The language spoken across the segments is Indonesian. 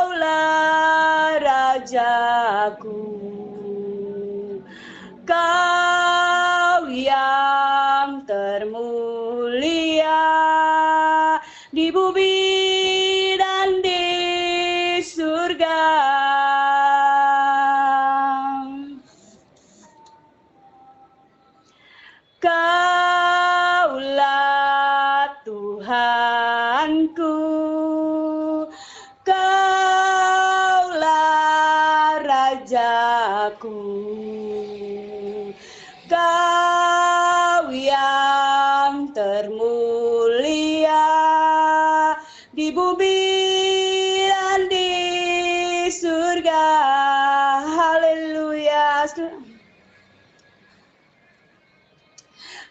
Kaulah Rajaku, Kau yang termulia di bumi dan di surga. Kaulah Tuhanku, Kaulah Rajaku, Kau yang termulia di bumi dan di surga. Haleluya.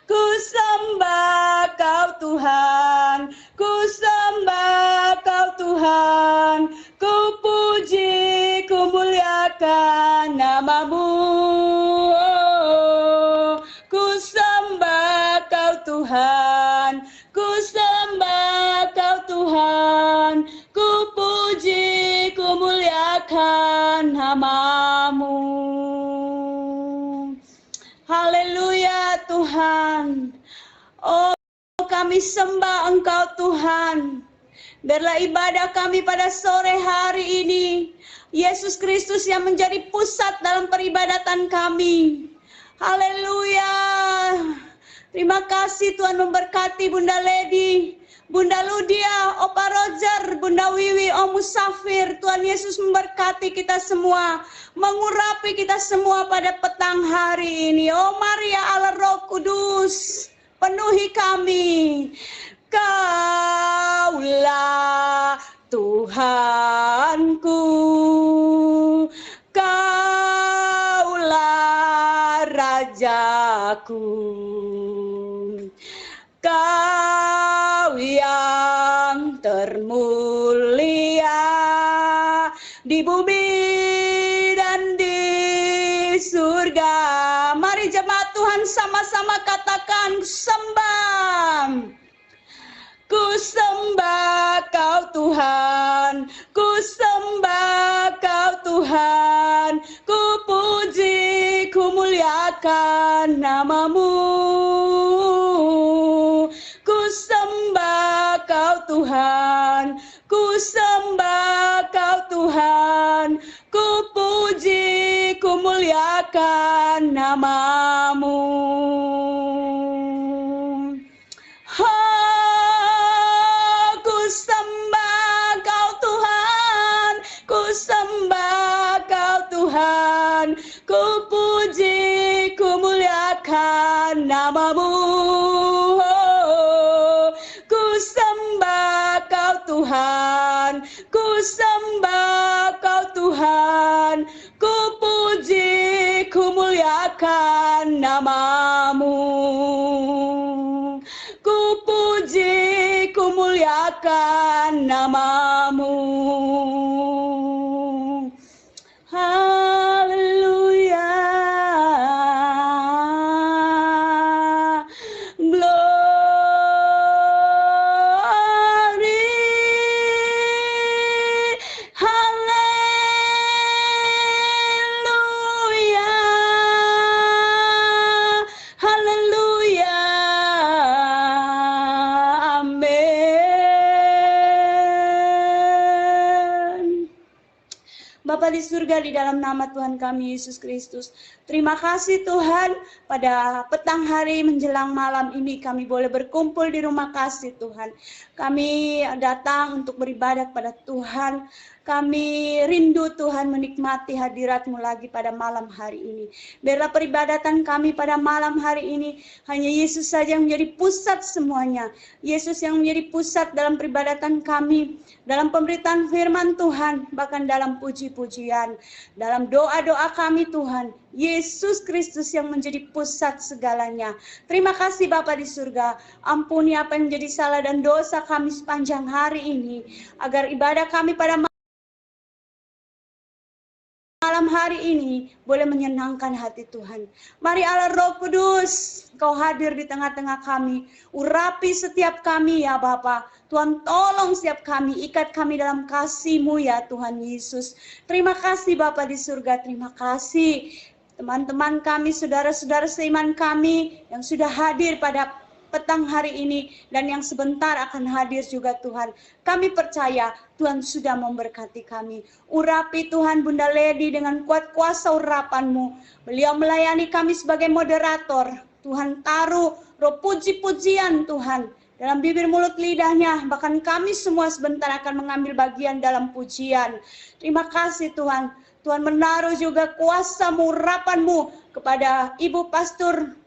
Ku sembah Kau Tuhan, ku sembah Kau Tuhan, ku puji, ku muliakan nama-Mu. Ku sembah Kau Tuhan, ku sembah Kau Tuhan, ku puji, ku muliakan nama-Mu. Haleluya Tuhan. Oh, kami sembah Engkau Tuhan. Biarlah ibadah kami pada sore hari ini, Yesus Kristus yang menjadi pusat dalam peribadatan kami. Haleluya. Terima kasih Tuhan memberkati Bunda Lady, Bunda Ludia, Opa Roger, Bunda Wiwi, Om Musafir. Tuhan Yesus memberkati kita semua, mengurapi kita semua pada petang hari ini. Oh Maria Allah Roh Kudus, penuhi kami. Kaulah Tuhanku, Kaulah Rajaku, Kau yang termulia di bumi dan di surga. Mari jemaat Tuhan sama-sama katakan, sembah. Ku sembah Kau Tuhan, ku sembah Kau Tuhan, ku puji, ku muliakan nama-Mu. Ku sembah Kau Tuhan, ku sembah Kau Tuhan, ku puji, ku muliakan nama-Mu. Ku sembah Kau Tuhan, ku sembah Kau Tuhan, ku puji, ku muliakan nama-Mu. Ku sembah Kau Tuhan, ku sembah Kau Tuhan, ku puji, ku muliakan nama-Mu. Ku puji, ku muliakan nama-Mu. Haleluya. Glory. Haleluya. Haleluya. Amin. Bapa di surga, di dalam nama Tuhan kami Yesus Kristus, terima kasih Tuhan, pada petang hari menjelang malam ini kami boleh berkumpul di rumah kasih Tuhan. Kami datang untuk beribadah kepada Tuhan. Kami rindu Tuhan menikmati hadirat-Mu lagi pada malam hari ini. Biarlah peribadatan kami pada malam hari ini hanya Yesus saja yang menjadi pusat semuanya. Yesus yang menjadi pusat dalam peribadatan kami, dalam pemberitaan firman Tuhan, bahkan dalam puji-pujian, dalam doa-doa kami Tuhan. Yesus Kristus yang menjadi pusat segalanya. Terima kasih Bapa di surga. Ampuni apa yang menjadi salah dan dosa kami sepanjang hari ini, agar ibadah kami pada malam hari hari ini boleh menyenangkan hati Tuhan. Mari Allah Roh Kudus, Kau hadir di tengah-tengah kami. Urapi setiap kami ya Bapa. Tuhan tolong setiap kami, ikat kami dalam kasih-Mu ya Tuhan Yesus. Terima kasih Bapa di surga, terima kasih. Teman-teman kami, saudara-saudara seiman kami yang sudah hadir pada petang hari ini dan yang sebentar akan hadir juga Tuhan. Kami percaya Tuhan sudah memberkati kami. Urapi Tuhan Bunda Lady dengan kuat kuasa urapan-Mu. Beliau melayani kami sebagai moderator. Tuhan taruh roh puji-pujian Tuhan dalam bibir mulut lidahnya. Bahkan kami semua sebentar akan mengambil bagian dalam pujian. Terima kasih Tuhan. Tuhan menaruh juga kuasa-Mu, urapan-Mu kepada Ibu Pastor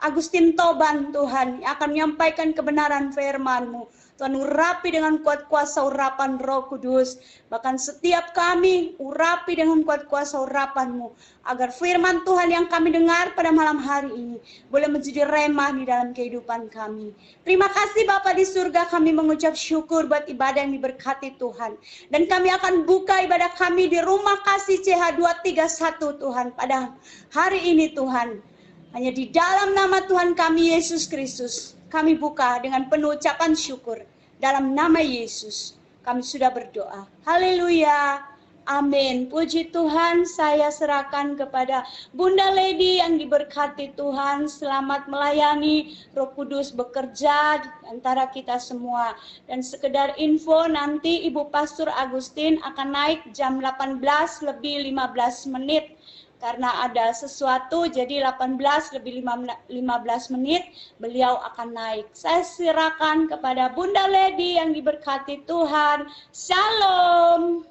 Agustin Toban Tuhan yang akan menyampaikan kebenaran firman-Mu. Tuhan urapi dengan kuat kuasa urapan Roh Kudus. Bahkan setiap kami urapi dengan kuat kuasa urapan-Mu. Agar firman Tuhan yang kami dengar pada malam hari ini boleh menjadi remah di dalam kehidupan kami. Terima kasih Bapa di surga, kami mengucap syukur buat ibadah yang diberkati Tuhan. Dan kami akan buka ibadah kami di Rumah Kasih CH231 Tuhan pada hari ini Tuhan. Hanya di dalam nama Tuhan kami Yesus Kristus, kami buka dengan penuh ucapan syukur. Dalam nama Yesus, kami sudah berdoa. Haleluya. Amin. Puji Tuhan, saya serahkan kepada Bunda Lady yang diberkati Tuhan. Selamat melayani, Roh Kudus bekerja antara kita semua. Dan sekedar info, nanti Ibu Pastor Agustin akan naik jam 18 lebih 15 menit. Karena ada sesuatu, jadi 18 lebih 15 menit beliau akan naik. Saya silakan kepada Bunda Lady yang diberkati Tuhan. Shalom.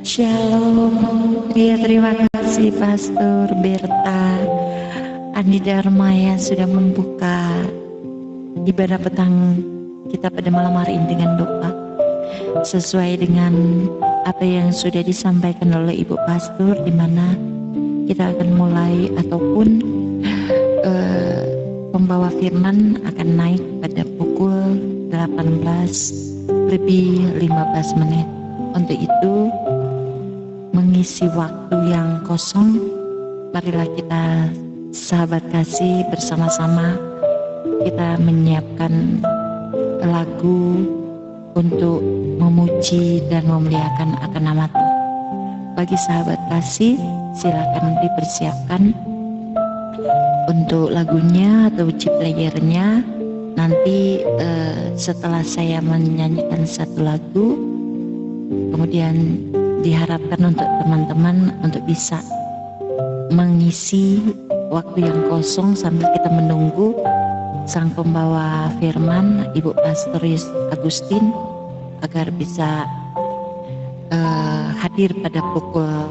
Shalom. Ya, terima kasih Pastor Berta Andi Dharma yang sudah membuka ibadah petang kita pada malam hari ini dengan doa. Sesuai dengan apa yang sudah disampaikan oleh Ibu Pastor, di mana kita akan mulai ataupun pembawa firman akan naik pada pukul 18 lebih 15 menit. Untuk itu, mengisi waktu yang kosong, marilah kita sahabat kasih bersama-sama kita menyiapkan lagu untuk memuji dan memuliakan akan nama Tuhan. Bagi sahabat kasih, silakan dipersiapkan untuk lagunya atau chip playernya. Nanti setelah saya menyanyikan satu lagu, kemudian diharapkan untuk teman-teman untuk bisa mengisi waktu yang kosong sambil kita menunggu sang pembawa firman Ibu Pastor Agustin agar bisa hadir pada pukul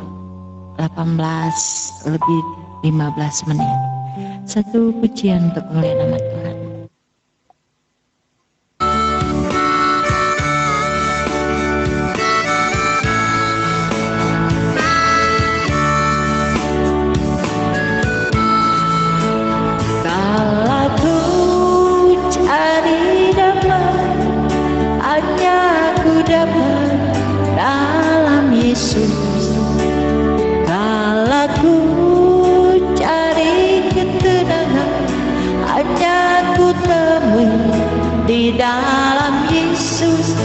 18 lebih 15 menit. Satu pujian untuk kemuliaan nama Tuhan. Dalam Yesus, kalau ku cari ketenangan, hanya ku temui di dalam Yesus.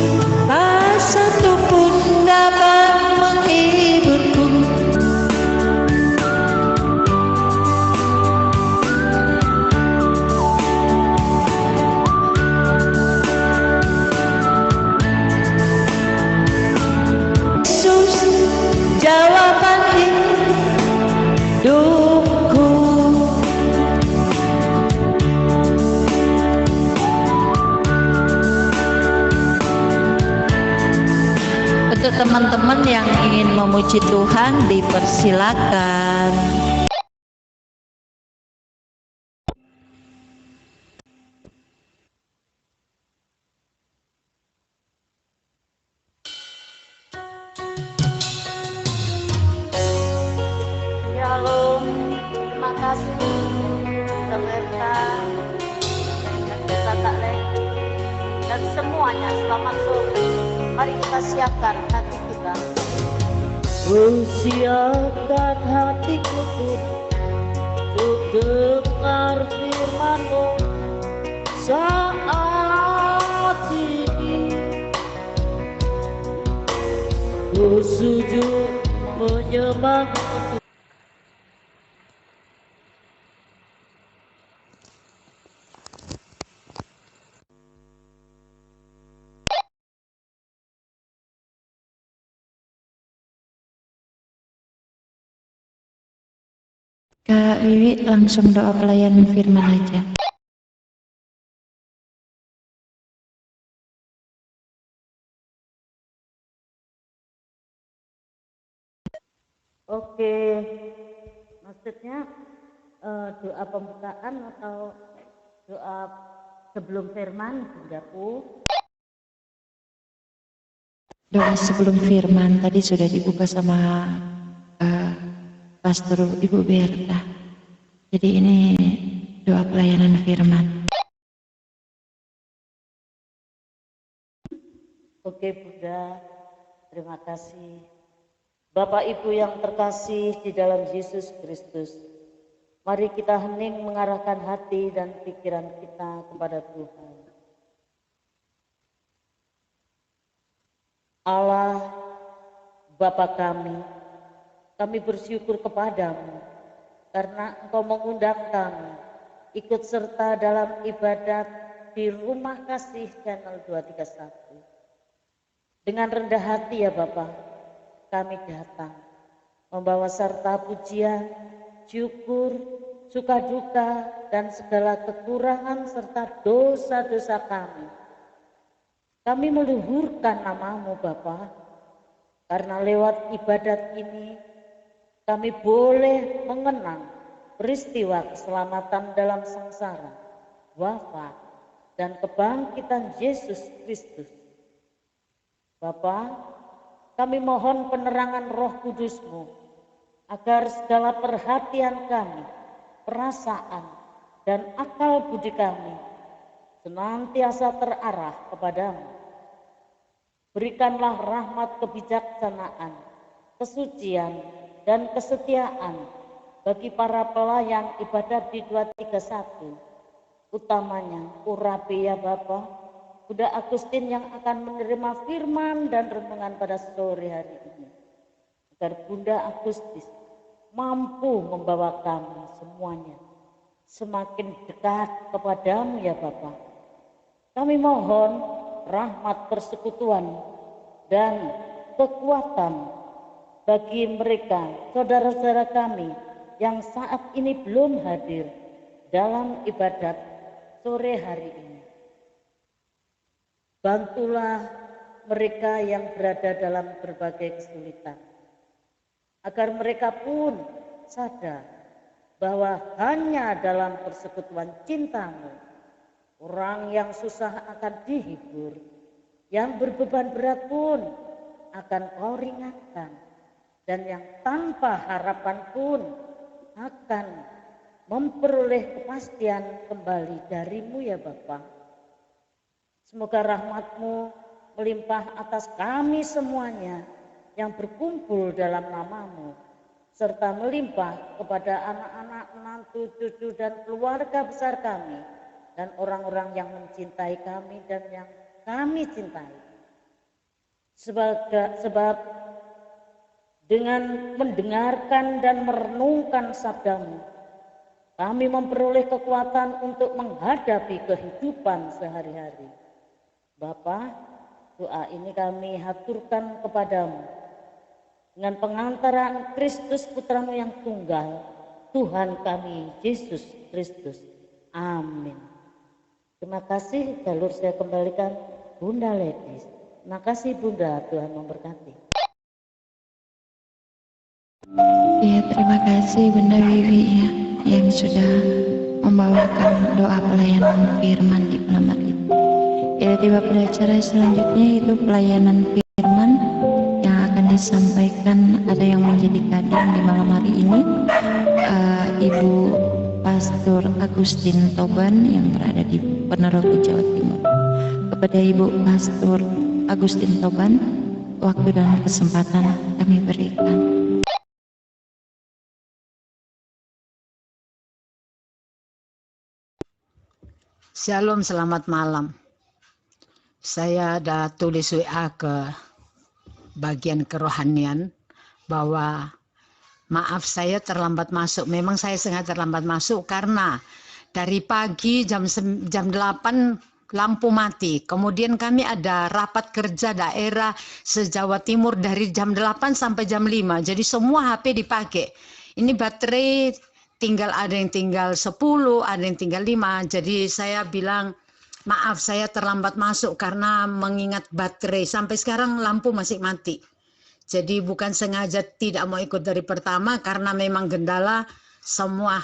Tak satu pun dapat menghiburku. Jawaban hidupku. Untuk teman-teman yang ingin memuji Tuhan, dipersilakan. Shalom, terima kasih Tante Berta dan Kakak Lady dan semuanya. Selamat sore. Mari kita siapkan hati kita. Ku siapkan hatiku untuk dengar firman-Mu saat ini. Ku sujud menyembah. Kak Wiwi langsung doa pelayanan firman aja. Oke, maksudnya doa pembukaan atau doa sebelum firman, Bundaku? Doa sebelum firman tadi sudah dibuka sama Pastor Ibu Berta. Jadi ini doa pelayanan firman. Oke Bunda, terima kasih. Bapak Ibu yang terkasih di dalam Yesus Kristus, mari kita hening mengarahkan hati dan pikiran kita kepada Tuhan. Allah, Bapa kami bersyukur kepadamu karena Engkau mengundang kami ikut serta dalam ibadat di Rumah Kasih Channel 231. Dengan rendah hati ya Bapa, kami datang membawa serta pujian, syukur, suka duka, dan segala kekurangan serta dosa-dosa kami. Kami meluhurkan nama-Mu Bapa, karena lewat ibadat ini kami boleh mengenang peristiwa keselamatan dalam sengsara, wafat, dan kebangkitan Yesus Kristus. Bapa, kami mohon penerangan Roh Kudus-Mu agar segala perhatian kami, perasaan, dan akal budi kami senantiasa terarah kepadamu. Berikanlah rahmat kebijaksanaan, kesucian, dan kesetiaan bagi para pelayan ibadat di 231, utamanya Urapi ya Bapa, Bunda Agustin yang akan menerima firman dan renungan pada sore hari ini, agar Bunda Agustin mampu membawa kami semuanya semakin dekat kepadamu ya Bapa. Kami mohon rahmat persekutuan dan kekuatan bagi mereka, saudara-saudara kami yang saat ini belum hadir dalam ibadat sore hari ini. Bantulah mereka yang berada dalam berbagai kesulitan, agar mereka pun sadar bahwa hanya dalam persekutuan cinta-Mu orang yang susah akan dihibur, yang berbeban berat pun akan Kau ringankan, dan yang tanpa harapan pun akan memperoleh kepastian kembali dari-Mu ya Bapa. Semoga rahmat-Mu melimpah atas kami semuanya yang berkumpul dalam nama-Mu, serta melimpah kepada anak-anak, menantu, cucu, dan keluarga besar kami, dan orang-orang yang mencintai kami dan yang kami cintai. Sebab dengan mendengarkan dan merenungkan sabda-Mu, kami memperoleh kekuatan untuk menghadapi kehidupan sehari-hari. Bapa, doa ini kami haturkan kepadamu dengan pengantaran Kristus Putra-Mu yang tunggal, Tuhan kami Yesus Kristus. Amin. Terima kasih, jalur saya kembalikan Bunda Ledis. Terima kasih Bunda, Tuhan memberkati. Ya, terima kasih Bunda Wiwi ya, yang sudah membawakan doa pelayanan firman di malam hari ini. Ya, tiba pada acara selanjutnya itu pelayanan firman yang akan disampaikan, ada yang menjadi kadang di malam hari ini, Ibu Pastor Agustin Toban yang berada di Ponorogo, Jawa Timur. Kepada Ibu Pastor Agustin Toban, waktu dan kesempatan kami berikan. Shalom, selamat malam. Saya ada tulis WA ke bagian kerohanian bahwa maaf saya terlambat masuk. Memang saya sengaja terlambat masuk karena dari pagi jam 8 lampu mati. Kemudian kami ada rapat kerja daerah se-Jawa Timur dari jam 8 sampai jam 5. Jadi semua HP dipakai. Ini baterai tinggal ada yang tinggal 10, ada yang tinggal 5. Jadi saya bilang, maaf saya terlambat masuk karena mengingat baterai. Sampai sekarang lampu masih mati. Jadi bukan sengaja tidak mau ikut dari pertama karena memang gendala semua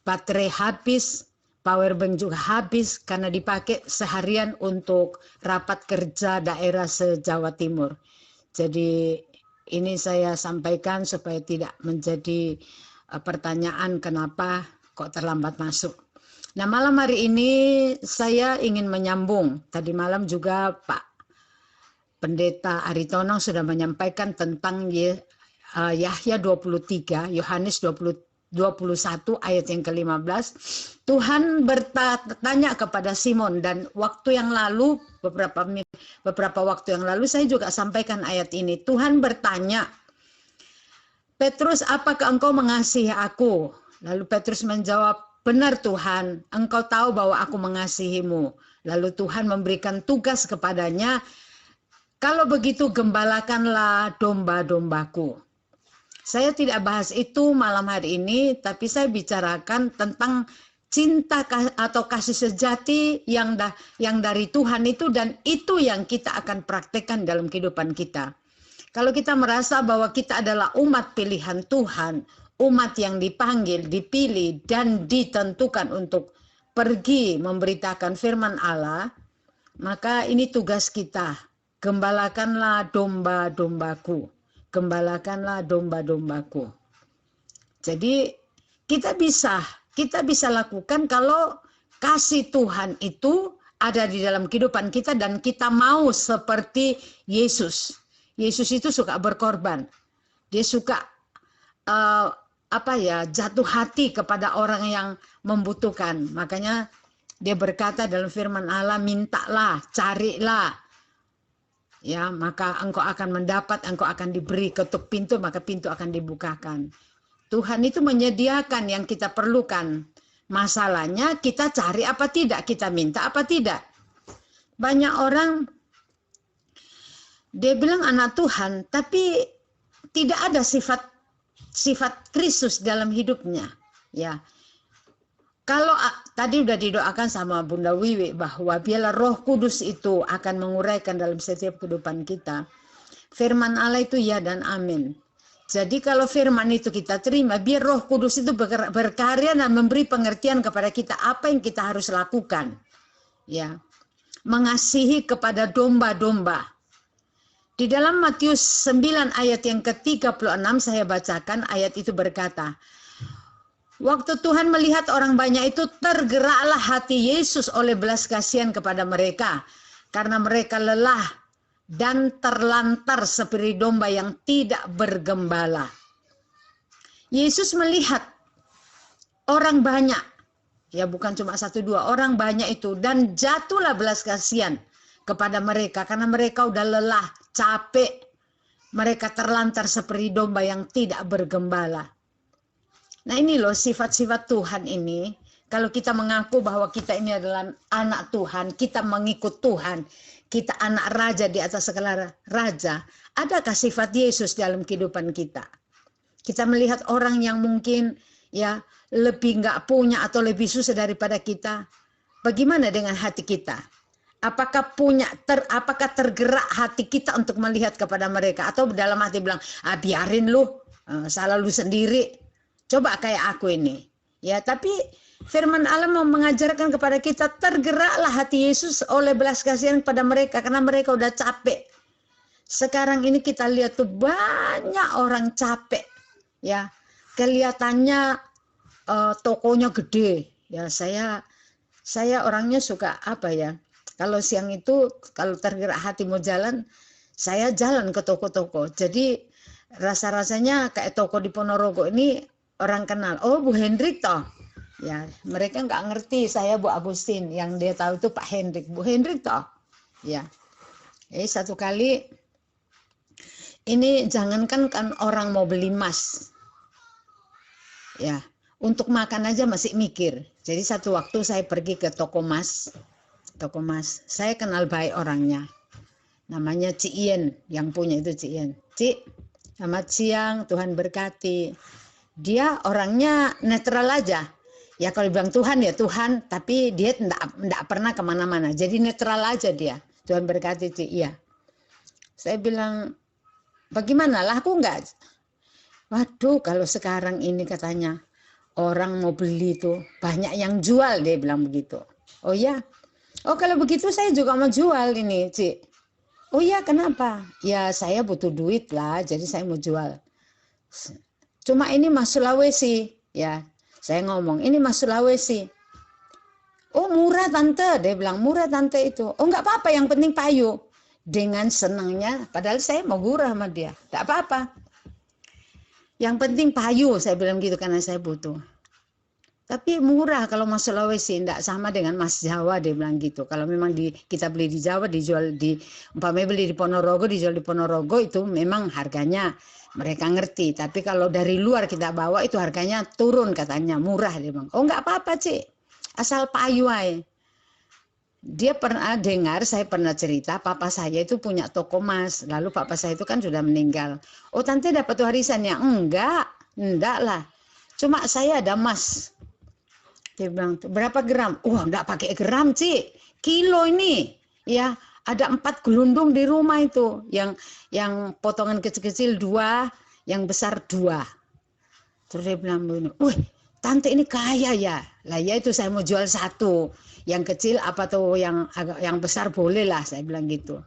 baterai habis, power bank juga habis karena dipakai seharian untuk rapat kerja daerah se-Jawa Timur. Jadi ini saya sampaikan supaya tidak menjadi pertanyaan kenapa kok terlambat masuk. Nah, malam hari ini saya ingin menyambung. Tadi malam juga Pak Pendeta Aritonang sudah menyampaikan tentang Yahya 23, Yohanes 21 ayat yang ke-15. Tuhan bertanya kepada Simon, dan waktu yang lalu, beberapa waktu yang lalu saya juga sampaikan ayat ini. Tuhan bertanya, Petrus, apakah engkau mengasihi aku? Lalu Petrus menjawab, benar Tuhan, engkau tahu bahwa aku mengasihimu. Lalu Tuhan memberikan tugas kepadanya, kalau begitu gembalakanlah domba-dombaku. Saya tidak bahas itu malam hari ini, tapi saya bicarakan tentang cinta atau kasih sejati yang dari Tuhan itu, dan itu yang kita akan praktekkan dalam kehidupan kita. Kalau kita merasa bahwa kita adalah umat pilihan Tuhan, umat yang dipanggil, dipilih, dan ditentukan untuk pergi memberitakan firman Allah, maka ini tugas kita. Gembalakanlah domba-dombaku. Gembalakanlah domba-dombaku. Jadi kita bisa lakukan kalau kasih Tuhan itu ada di dalam kehidupan kita dan kita mau seperti Yesus. Yesus itu suka berkorban. Dia suka jatuh hati kepada orang yang membutuhkan. Makanya dia berkata dalam firman Allah, mintalah, carilah. Ya, maka engkau akan mendapat, engkau akan diberi, ketuk pintu, maka pintu akan dibukakan. Tuhan itu menyediakan yang kita perlukan. Masalahnya kita cari apa tidak, kita minta apa tidak. Banyak orang dia bilang anak Tuhan, tapi tidak ada sifat Kristus dalam hidupnya. Ya, kalau tadi sudah didoakan sama Bunda Wiwi bahwa biarlah Roh Kudus itu akan menguraikan dalam setiap kehidupan kita. Firman Allah itu ya dan amin. Jadi kalau firman itu kita terima, biar Roh Kudus itu berkarya dan memberi pengertian kepada kita apa yang kita harus lakukan. Ya, mengasihi kepada domba-domba. Di dalam Matius 9 ayat yang ke-36 saya bacakan, ayat itu berkata, waktu Tuhan melihat orang banyak itu, tergeraklah hati Yesus oleh belas kasihan kepada mereka, karena mereka lelah dan terlantar seperti domba yang tidak bergembala. Yesus melihat orang banyak, ya bukan cuma 1-2, orang banyak itu, dan jatuhlah belas kasihan kepada mereka, karena mereka udah lelah, capek, mereka terlantar seperti domba yang tidak bergembala. Nah ini loh sifat-sifat Tuhan ini. Kalau kita mengaku bahwa kita ini adalah anak Tuhan, kita mengikut Tuhan, kita anak raja di atas segala raja, adakah sifat Yesus dalam kehidupan kita? Kita melihat orang yang mungkin ya lebih nggak punya atau lebih susah daripada kita. Bagaimana dengan hati kita? Apakah apakah tergerak hati kita untuk melihat kepada mereka, atau dalam hati bilang, biarin lu, salah lu sendiri. Coba kayak aku ini. Ya, tapi firman Allah mau mengajarkan kepada kita, tergeraklah hati Yesus oleh belas kasihan kepada mereka karena mereka udah capek. Sekarang ini kita lihat tuh banyak orang capek. Ya, kelihatannya tokonya gede. Ya, saya orangnya suka apa ya? Kalau siang itu, kalau tergerak hati mau jalan, saya jalan ke toko-toko. Jadi rasa-rasanya kayak toko di Ponorogo ini orang kenal. Oh, Bu Hendrik toh. Ya, mereka nggak ngerti saya Bu Agustin. Yang dia tahu itu Pak Hendrik. Bu Hendrik toh. Ya. Satu kali ini jangankan kan orang mau beli emas. Ya, untuk makan aja masih mikir. Jadi satu waktu saya pergi ke toko emas. Saya kenal baik orangnya. Namanya Ci Ien, yang punya itu Ci Ien. Ci, selamat siang, Tuhan berkati. Dia orangnya netral aja. Ya kalau bilang Tuhan ya Tuhan, tapi dia enggak pernah kemana-mana. Jadi netral aja dia. Tuhan berkati Ci, iya. Saya bilang, bagaimana, laku enggak? Waduh, kalau sekarang ini katanya orang mau beli tuh banyak yang jual, dia bilang begitu. Oh ya, oh kalau begitu saya juga mau jual ini, Ci. Oh ya, kenapa? Ya saya butuh duit lah, jadi saya mau jual. Cuma ini Mas Sulawesi, ya. Saya ngomong, ini Mas Sulawesi. Oh murah tante, dia bilang murah tante itu. Oh enggak apa-apa, yang penting payu. Dengan senangnya, padahal saya mau gurah sama dia, enggak apa-apa. Yang penting payu, saya bilang gitu karena saya butuh. Tapi murah kalau Mas Sulawesi, enggak sama dengan Mas Jawa, dia bilang gitu. Kalau memang kita beli di Jawa, dijual di, umpamanya beli di Ponorogo, dijual di Ponorogo, itu memang harganya mereka ngerti. Tapi kalau dari luar kita bawa, itu harganya turun katanya, murah, dia bilang. Oh enggak apa-apa, Cik, asal payu aja. Dia pernah dengar, saya pernah cerita, papa saya itu punya toko emas. Lalu papa saya itu kan sudah meninggal. Oh tante dapat warisan ya? Enggak lah. Cuma saya ada emas. Dia bilang, berapa gram? Wah enggak pakai gram, Ci. Kilo ini. Ya, ada 4 gelundung di rumah itu. Yang potongan kecil-kecil 2, yang besar 2. Terus dia bilang, wih, tante ini kaya ya. Lah ya itu saya mau jual 1. Yang kecil apa tuh yang besar boleh lah, saya bilang gitu.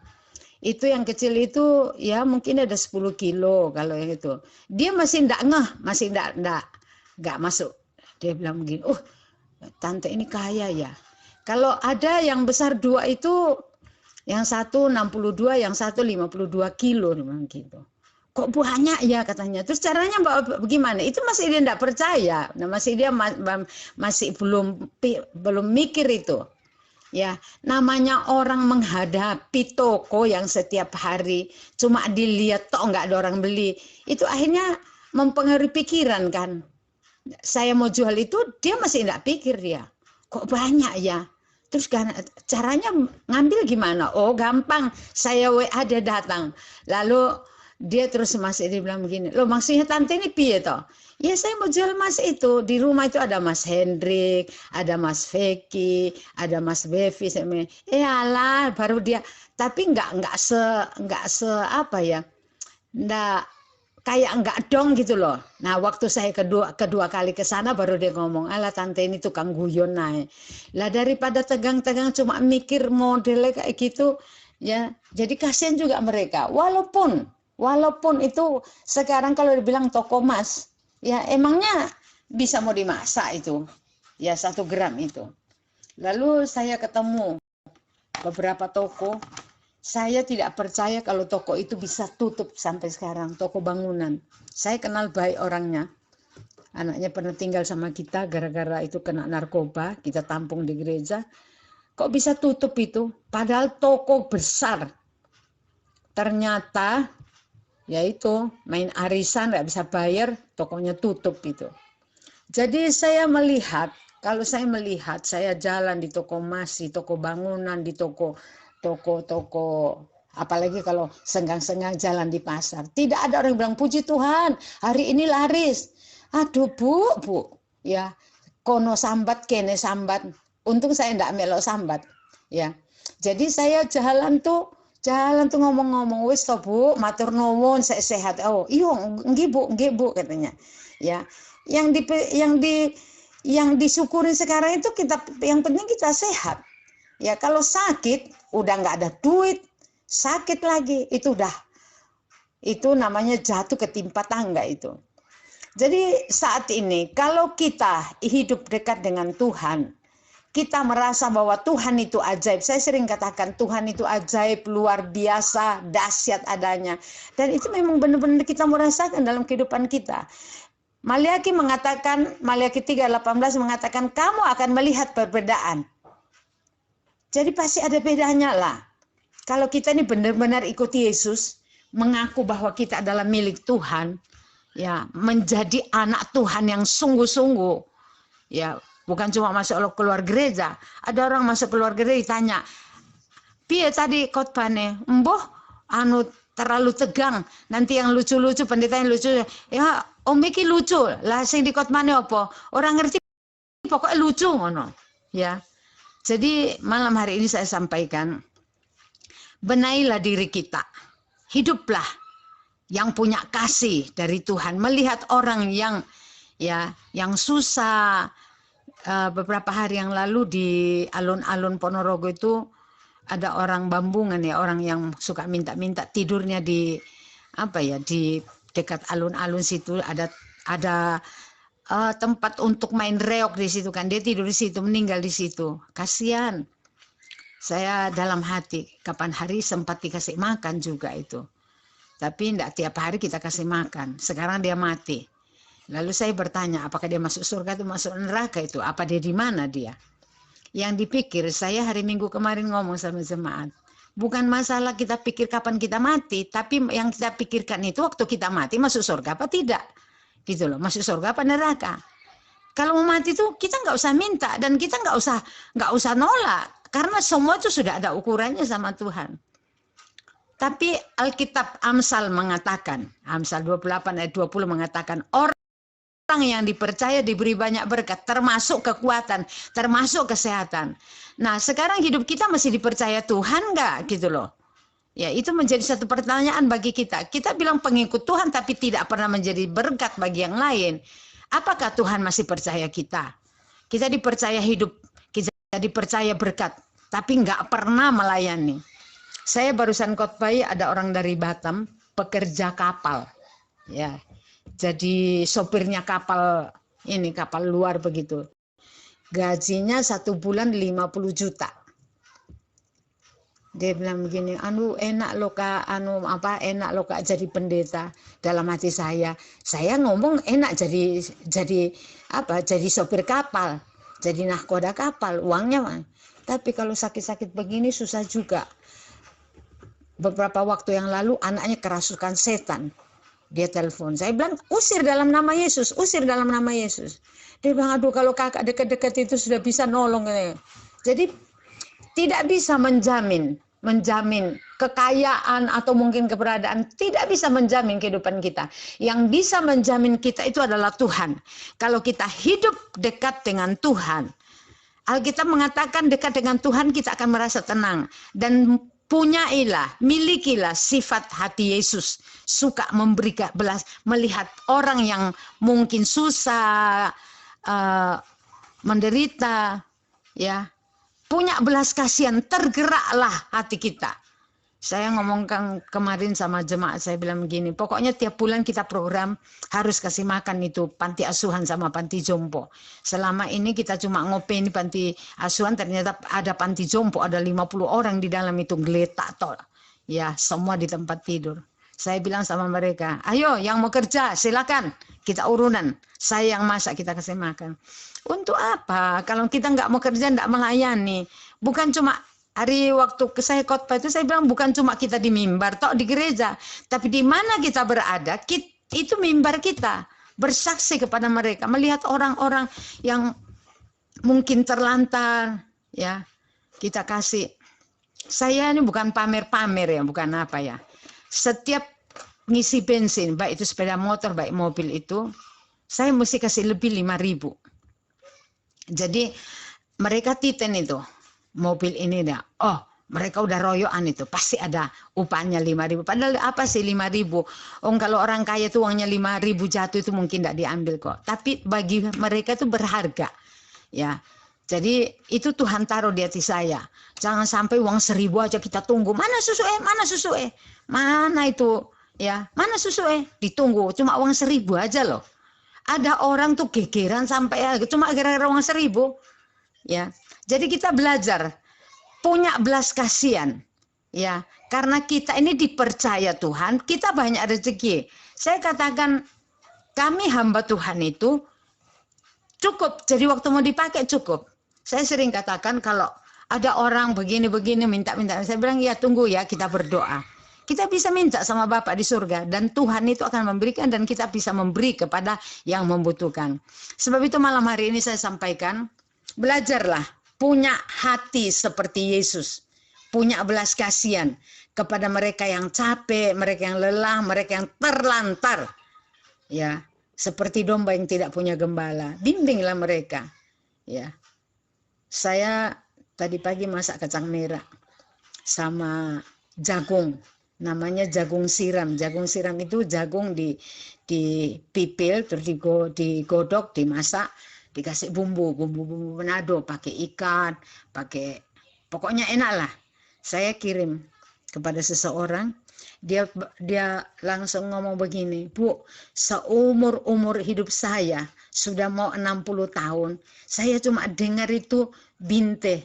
Itu yang kecil itu ya mungkin ada 10 kilo kalau yang itu. Dia masih enggak ngeh, masih enggak masuk. Dia bilang begini, tante ini kaya ya. Kalau ada yang besar 2 itu, yang 1 62, yang 1 52 kilo, dia bilang gitu. Kok banyak ya katanya. Terus caranya bagaimana? Itu masih dia tidak percaya. Nah, masih dia masih belum mikir itu. Ya, namanya orang menghadapi toko yang setiap hari cuma dilihat toh nggak ada orang beli. Itu akhirnya mempengaruhi pikiran kan. Saya mau jual itu dia masih tidak pikir dia. Kok banyak ya? Terus caranya ngambil gimana? Oh, gampang. Saya WA dia datang. Lalu dia terus masih dibilang begini, loh maksudnya tante ini piye toh? Ya saya mau jual emas itu. Di rumah itu ada Mas Hendrik, ada Mas Feki, ada Mas Bevi. Alah, baru dia. Tapi enggak se apa ya? Enggak kayak enggak dong gitu loh. Nah, waktu saya kedua kali ke sana baru dia ngomong, "Alah tante ini tukang guyon naik." Lah daripada tegang-tegang cuma mikir modelnya kayak gitu, ya. Jadi kasihan juga mereka. Walaupun itu sekarang kalau dibilang toko emas, ya emangnya bisa mau dimasak itu, ya 1 gram itu. Lalu saya ketemu beberapa toko, saya tidak percaya kalau toko itu bisa tutup sampai sekarang, toko bangunan. Saya kenal baik orangnya, anaknya pernah tinggal sama kita gara-gara itu kena narkoba, kita tampung di gereja. Kok bisa tutup itu? Padahal toko besar. Ternyata yaitu main arisan nggak bisa bayar, tokonya tutup itu. Jadi saya melihat, kalau saya melihat, saya jalan di toko emas, di toko bangunan, di toko apalagi kalau senggang-senggang jalan di pasar, tidak ada orang bilang puji Tuhan hari ini laris. Aduh bu, ya kono sambat kene sambat. Untung saya enggak melok sambat, ya. Jadi saya jalan tuh ngomong-ngomong, wis to Bu, matur nuwun sehat. Oh, iya nggih Bu katanya. Ya. Yang disyukuri sekarang itu kita, yang penting kita sehat. Ya, kalau sakit udah nggak ada duit, sakit lagi, itu namanya jatuh ketimpa tangga itu. Jadi saat ini kalau kita hidup dekat dengan Tuhan, kita merasa bahwa Tuhan itu ajaib. Saya sering katakan Tuhan itu ajaib, luar biasa, dahsyat adanya. Dan itu memang benar-benar kita merasakan dalam kehidupan kita. Maliaki mengatakan, Maliaki 3:18 mengatakan, kamu akan melihat perbedaan. Jadi pasti ada bedanya lah. Kalau kita ini benar-benar ikuti Yesus, mengaku bahwa kita adalah milik Tuhan, ya, menjadi anak Tuhan yang sungguh-sungguh, ya, bukan cuma masuk keluar gereja. Ada orang masuk keluar gereja ditanya, piye tadi khotbahnya? Mboh, anu terlalu tegang. Nanti yang lucu-lucu, pendeta yang lucu, ya om iki lucu. Lah sing di khotbahnya apa? Orang ngerti pokoknya lucu ngono, ya. Jadi malam hari ini saya sampaikan, benailah diri kita. Hiduplah yang punya kasih dari Tuhan. Melihat orang yang susah. Beberapa hari yang lalu di alun-alun Ponorogo itu ada orang Bambungan, ya, orang yang suka minta-minta, tidurnya di di dekat alun-alun situ ada tempat untuk main reok di situ kan, dia tidur di situ, meninggal di situ. Kasihan. Saya dalam hati, kapan hari sempat dikasih makan juga itu. Tapi tidak tiap hari kita kasih makan. Sekarang dia mati. Lalu saya bertanya, apakah dia masuk surga atau masuk neraka itu? Apa dia di mana dia? Yang dipikir, saya hari Minggu kemarin ngomong sama jemaat. Bukan masalah kita pikir kapan kita mati, tapi yang kita pikirkan itu waktu kita mati masuk surga apa tidak? Gitu loh, masuk surga apa neraka? Kalau mau mati itu kita nggak usah minta dan kita nggak usah nolak, karena semua itu sudah ada ukurannya sama Tuhan. Tapi Alkitab Amsal mengatakan, Amsal 28 ayat 20 mengatakan, orang yang dipercaya diberi banyak berkat, termasuk kekuatan, termasuk kesehatan. Nah, sekarang hidup kita masih dipercaya Tuhan nggak, gitu loh. Ya, itu menjadi satu pertanyaan bagi kita. Kita bilang pengikut Tuhan tapi tidak pernah menjadi berkat bagi yang lain. Apakah Tuhan masih percaya kita? Kita dipercaya hidup, kita dipercaya berkat, tapi nggak pernah melayani. Saya barusan khotbah, ada orang dari Batam, pekerja kapal, ya. Jadi sopirnya kapal ini, kapal luar begitu. Gajinya 1 bulan 50 juta. Dia bilang begini, enak loh Kak, enak loh Kak jadi pendeta. Dalam hati saya ngomong enak jadi sopir kapal, jadi nahkoda kapal, uangnya mah. Tapi kalau sakit-sakit begini susah juga. Beberapa waktu yang lalu anaknya kerasukan setan. Dia telepon, saya bilang usir dalam nama Yesus, usir dalam nama Yesus. Dia bilang, aduh kalau kakak dekat-dekat itu sudah bisa nolong. Jadi tidak bisa menjamin kekayaan atau mungkin keberadaan, tidak bisa menjamin kehidupan kita. Yang bisa menjamin kita itu adalah Tuhan. Kalau kita hidup dekat dengan Tuhan, Alkitab mengatakan dekat dengan Tuhan kita akan merasa tenang. Dan milikilah sifat hati Yesus, suka memberi belas, melihat orang yang mungkin susah, menderita, ya, punya belas kasihan, tergeraklah hati kita. Saya ngomongkan kemarin sama jemaat, saya bilang begini, pokoknya tiap bulan kita program harus kasih makan itu panti asuhan sama panti jompo. Selama ini kita cuma ngopeni panti asuhan, ternyata ada panti jompo, ada 50 orang di dalam itu, geletak tol. Ya, semua di tempat tidur. Saya bilang sama mereka, ayo yang mau kerja silakan, kita urunan. Saya yang masak, kita kasih makan. Untuk apa? Kalau kita nggak mau kerja, nggak melayani. Bukan cuma hari waktu saya khotbah itu saya bilang bukan cuma kita di mimbar atau di gereja, tapi di mana kita berada, itu mimbar kita. Bersaksi kepada mereka, melihat orang-orang yang mungkin terlantar, ya, kita kasih. Saya ini bukan pamer-pamer ya, bukan apa ya. Setiap ngisi bensin, baik itu sepeda motor, baik mobil itu, saya mesti kasih lebih 5.000. Jadi mereka titen itu. Mobil ini dah, mereka udah royoan itu, pasti ada upahnya 5.000. Padahal apa sih 5.000? Kalau orang kaya itu uangnya 5.000 jatuh itu mungkin tidak diambil kok. Tapi bagi mereka itu berharga, ya. Jadi itu Tuhan taruh di hati saya. Jangan sampai uang 1.000 aja kita tunggu. Mana susu mana susu mana itu, ya? Mana susu ditunggu. Cuma uang 1.000 aja loh. Ada orang tuh gegeran sampai cuma gara-gara uang 1.000, ya. Jadi kita belajar punya belas kasihan, ya. Karena kita ini dipercaya Tuhan, kita banyak rezeki. Saya katakan kami hamba Tuhan itu cukup. Jadi waktu mau dipakai cukup. Saya sering katakan kalau ada orang begini-begini minta-minta, saya bilang ya tunggu ya, kita berdoa. Kita bisa minta sama Bapak di surga dan Tuhan itu akan memberikan dan kita bisa memberi kepada yang membutuhkan. Sebab itu malam hari ini saya sampaikan, belajarlah punya hati seperti Yesus. Punya belas kasihan kepada mereka yang capek, mereka yang lelah, mereka yang terlantar. Ya, seperti domba yang tidak punya gembala. Bimbinglah mereka. Ya. Saya tadi pagi masak kacang merah sama jagung. Namanya jagung siram. Jagung siram itu jagung dipipil, terus digodok, dimasak, dikasih bumbu Manado, pakai ikan, pakai, pokoknya enak lah. Saya kirim kepada seseorang, dia langsung ngomong begini, Bu, seumur hidup saya sudah mau 60 tahun, saya cuma dengar itu binte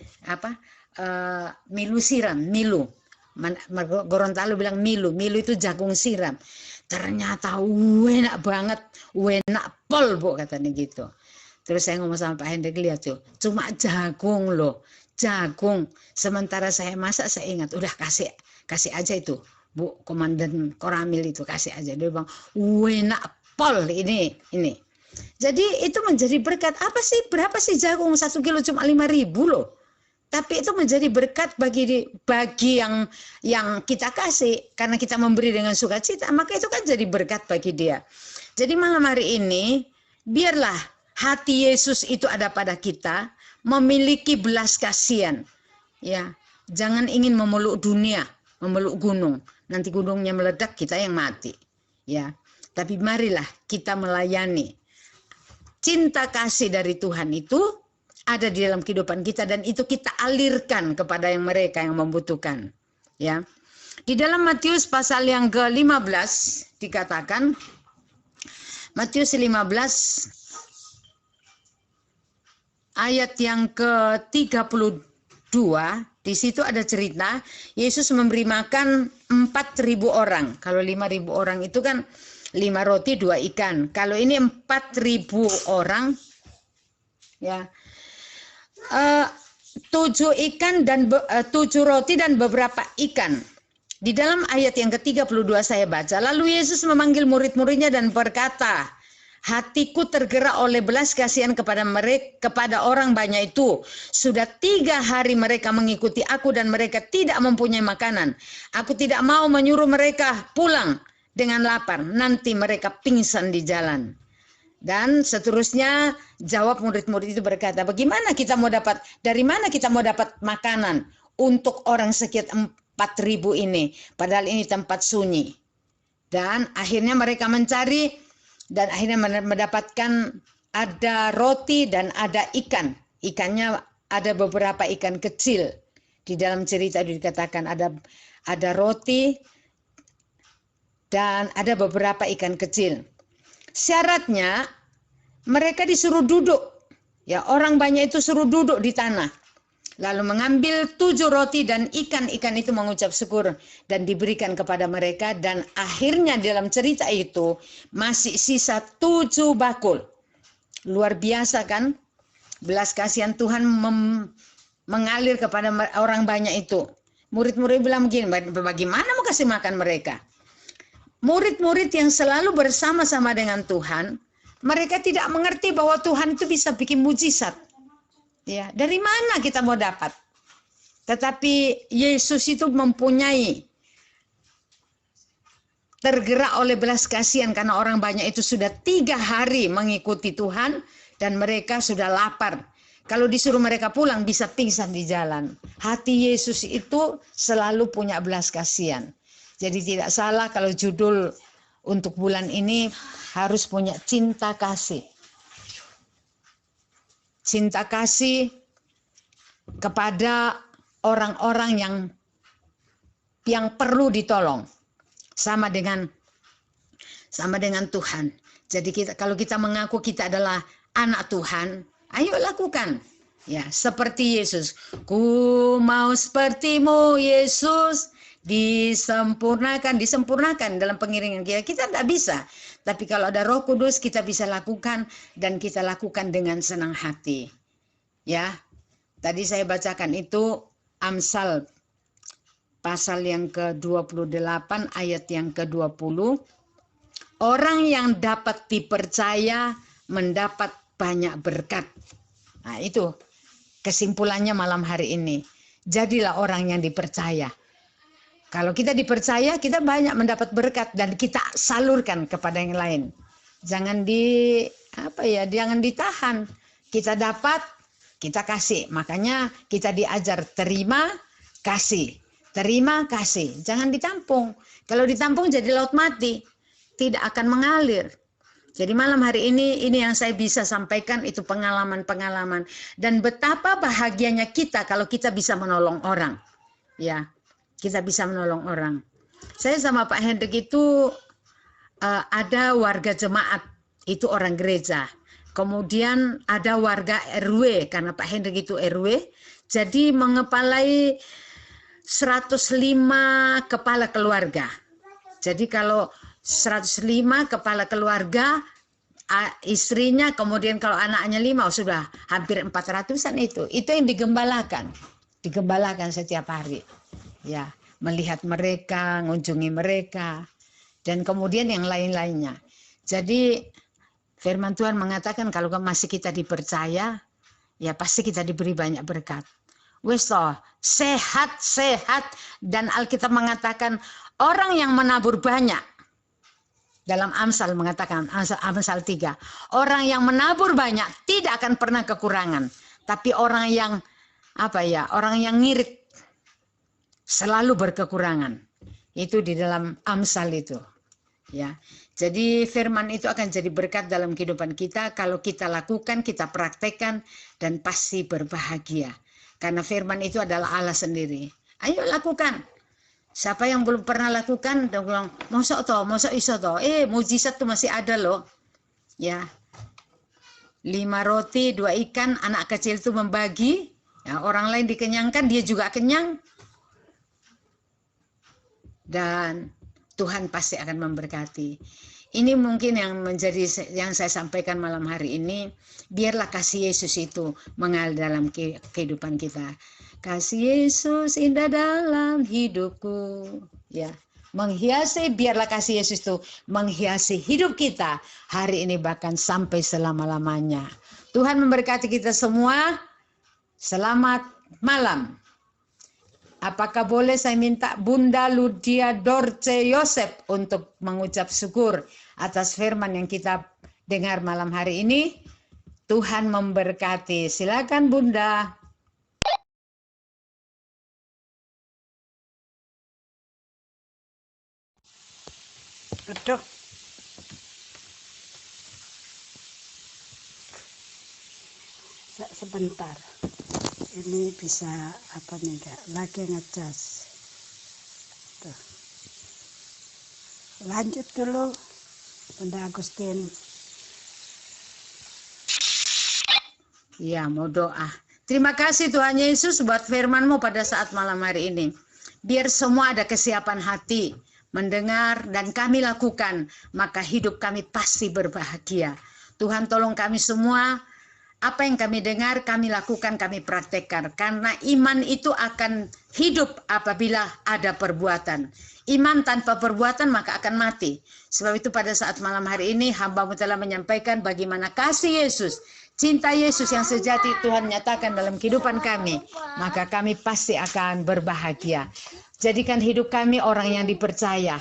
milu siram, milu. Gorontalo bilang milu itu jagung siram. Ternyata enak banget, enak pol Bu, katanya gitu. Terus saya ngomong sama Pak Hendrik, lihat tuh, cuma jagung loh, jagung. Sementara saya masak, saya ingat, udah kasih aja itu, Bu, Komandan Koramil itu kasih aja. Dia bilang, enak pol ini. Jadi itu menjadi berkat. Berapa sih jagung 1 kilo cuma 5.000 loh. Tapi itu menjadi berkat bagi yang kita kasih, karena kita memberi dengan sukacita, maka itu kan jadi berkat bagi dia. Jadi malam hari ini biarlah hati Yesus itu ada pada kita, memiliki belas kasihan. Ya, jangan ingin memeluk dunia, memeluk gunung. Nanti gunungnya meledak, kita yang mati. Ya, tapi marilah kita melayani. Cinta kasih dari Tuhan itu ada di dalam kehidupan kita dan itu kita alirkan kepada mereka yang membutuhkan. Ya. Di dalam Matius pasal yang ke-15 dikatakan, Matius 15 ayat yang ke-32, di situ ada cerita Yesus memberi makan 4.000 orang. Kalau 5.000 orang itu kan 5 roti 2 ikan. Kalau ini 4.000 orang, ya, 7 ikan dan 7 roti dan beberapa ikan. Di dalam ayat yang ke-32 saya baca, lalu Yesus memanggil murid-muridnya dan berkata, hatiku tergerak oleh belas kasihan kepada orang banyak itu. Sudah 3 hari mereka mengikuti aku dan mereka tidak mempunyai makanan. Aku tidak mau menyuruh mereka pulang dengan lapar. Nanti mereka pingsan di jalan. Dan seterusnya jawab murid-murid itu berkata, dari mana kita mau dapat makanan untuk orang sekitar 4.000 ini, padahal ini tempat sunyi. Dan akhirnya mereka mencari dan akhirnya mendapatkan ada roti dan ada ikan. Ikannya ada beberapa ikan kecil. Di dalam cerita dikatakan ada roti dan ada beberapa ikan kecil. Syaratnya mereka disuruh duduk. Ya, orang banyak itu suruh duduk di tanah. Lalu mengambil 7 roti dan ikan-ikan itu mengucap syukur dan diberikan kepada mereka. Dan akhirnya dalam cerita itu masih sisa 7 bakul. Luar biasa kan? Belas kasihan Tuhan mengalir kepada orang banyak itu. Murid-murid bilang begini, bagaimana mau kasih makan mereka? Murid-murid yang selalu bersama-sama dengan Tuhan, mereka tidak mengerti bahwa Tuhan itu bisa bikin mujizat. Ya, dari mana kita mau dapat? Tetapi Yesus itu mempunyai tergerak oleh belas kasihan karena orang banyak itu sudah 3 hari mengikuti Tuhan dan mereka sudah lapar. Kalau disuruh mereka pulang bisa pingsan di jalan. Hati Yesus itu selalu punya belas kasihan. Jadi tidak salah kalau judul untuk bulan ini harus punya cinta kasih. Cinta kasih kepada orang-orang yang perlu ditolong. Sama dengan Tuhan. Jadi kalau kita mengaku kita adalah anak Tuhan, ayo lakukan. Ya, seperti Yesus. Ku mau sepertimu Yesus, disempurnakan dalam pengiringan kita. Kita tidak bisa. Tapi kalau ada Roh Kudus kita bisa lakukan, dan kita lakukan dengan senang hati. Ya. Tadi saya bacakan itu Amsal pasal yang ke-28 ayat yang ke-20. Orang yang dapat dipercaya mendapat banyak berkat. Nah, itu kesimpulannya malam hari ini. Jadilah orang yang dipercaya. Kalau kita dipercaya, kita banyak mendapat berkat dan kita salurkan kepada yang lain. Jangan jangan ditahan. Kita dapat, kita kasih. Makanya kita diajar terima, kasih. Terima, kasih. Jangan ditampung. Kalau ditampung jadi laut mati. Tidak akan mengalir. Jadi malam hari ini yang saya bisa sampaikan itu pengalaman-pengalaman. Dan betapa bahagianya kita kalau kita bisa menolong orang. Ya, kita bisa menolong orang. Saya sama Pak Hendrik itu ada warga jemaat, itu orang gereja. Kemudian ada warga RW, karena Pak Hendrik itu RW. Jadi mengepalai 105 kepala keluarga. Jadi kalau 105 kepala keluarga, istrinya, kemudian kalau anaknya 5, sudah hampir 400-an itu. Itu yang digembalakan setiap hari. Ya, melihat mereka, mengunjungi mereka, dan kemudian yang lain-lainnya. Jadi firman Tuhan mengatakan kalau masih kita dipercaya, ya pasti kita diberi banyak berkat. Wes toh, sehat, dan Alkitab mengatakan orang yang menabur banyak. Dalam Amsal mengatakan, Amsal 3, orang yang menabur banyak tidak akan pernah kekurangan. Tapi orang yang orang yang ngirit selalu berkekurangan. Itu di dalam Amsal itu. Ya. Jadi firman itu akan jadi berkat dalam kehidupan kita kalau kita lakukan, kita praktekkan, dan pasti berbahagia. Karena firman itu adalah Allah sendiri. Ayo lakukan. Siapa yang belum pernah lakukan, dia bilang, masa iso toh. Mujizat tuh masih ada loh. Ya. 5 roti, 2 ikan, anak kecil itu membagi. Ya, orang lain dikenyangkan, dia juga kenyang. Dan Tuhan pasti akan memberkati. Ini mungkin yang saya sampaikan malam hari ini. Biarlah kasih Yesus itu mengalir dalam kehidupan kita. Kasih Yesus indah dalam hidupku. Ya, biarlah kasih Yesus itu menghiasi hidup kita hari ini bahkan sampai selama-lamanya. Tuhan memberkati kita semua. Selamat malam. Apakah boleh saya minta Bunda Ludia Dorce Yosef untuk mengucap syukur atas firman yang kita dengar malam hari ini? Tuhan memberkati. Silakan Bunda. Aduh. Sebentar. Ini bisa apa nih enggak? Lagi ngecas. Tuh. Lanjut dulu Bunda Agustin. Ya, mau doa. Terima kasih Tuhan Yesus buat firman-Mu pada saat malam hari ini. Biar semua ada kesiapan hati mendengar dan kami lakukan, maka hidup kami pasti berbahagia. Tuhan tolong kami semua, apa yang kami dengar, kami lakukan, kami praktekkan. Karena iman itu akan hidup apabila ada perbuatan. Iman tanpa perbuatan maka akan mati. Sebab itu pada saat malam hari ini hamba-Mu telah menyampaikan bagaimana kasih Yesus, cinta Yesus yang sejati Tuhan nyatakan dalam kehidupan kami. Maka kami pasti akan berbahagia. Jadikan hidup kami orang yang dipercaya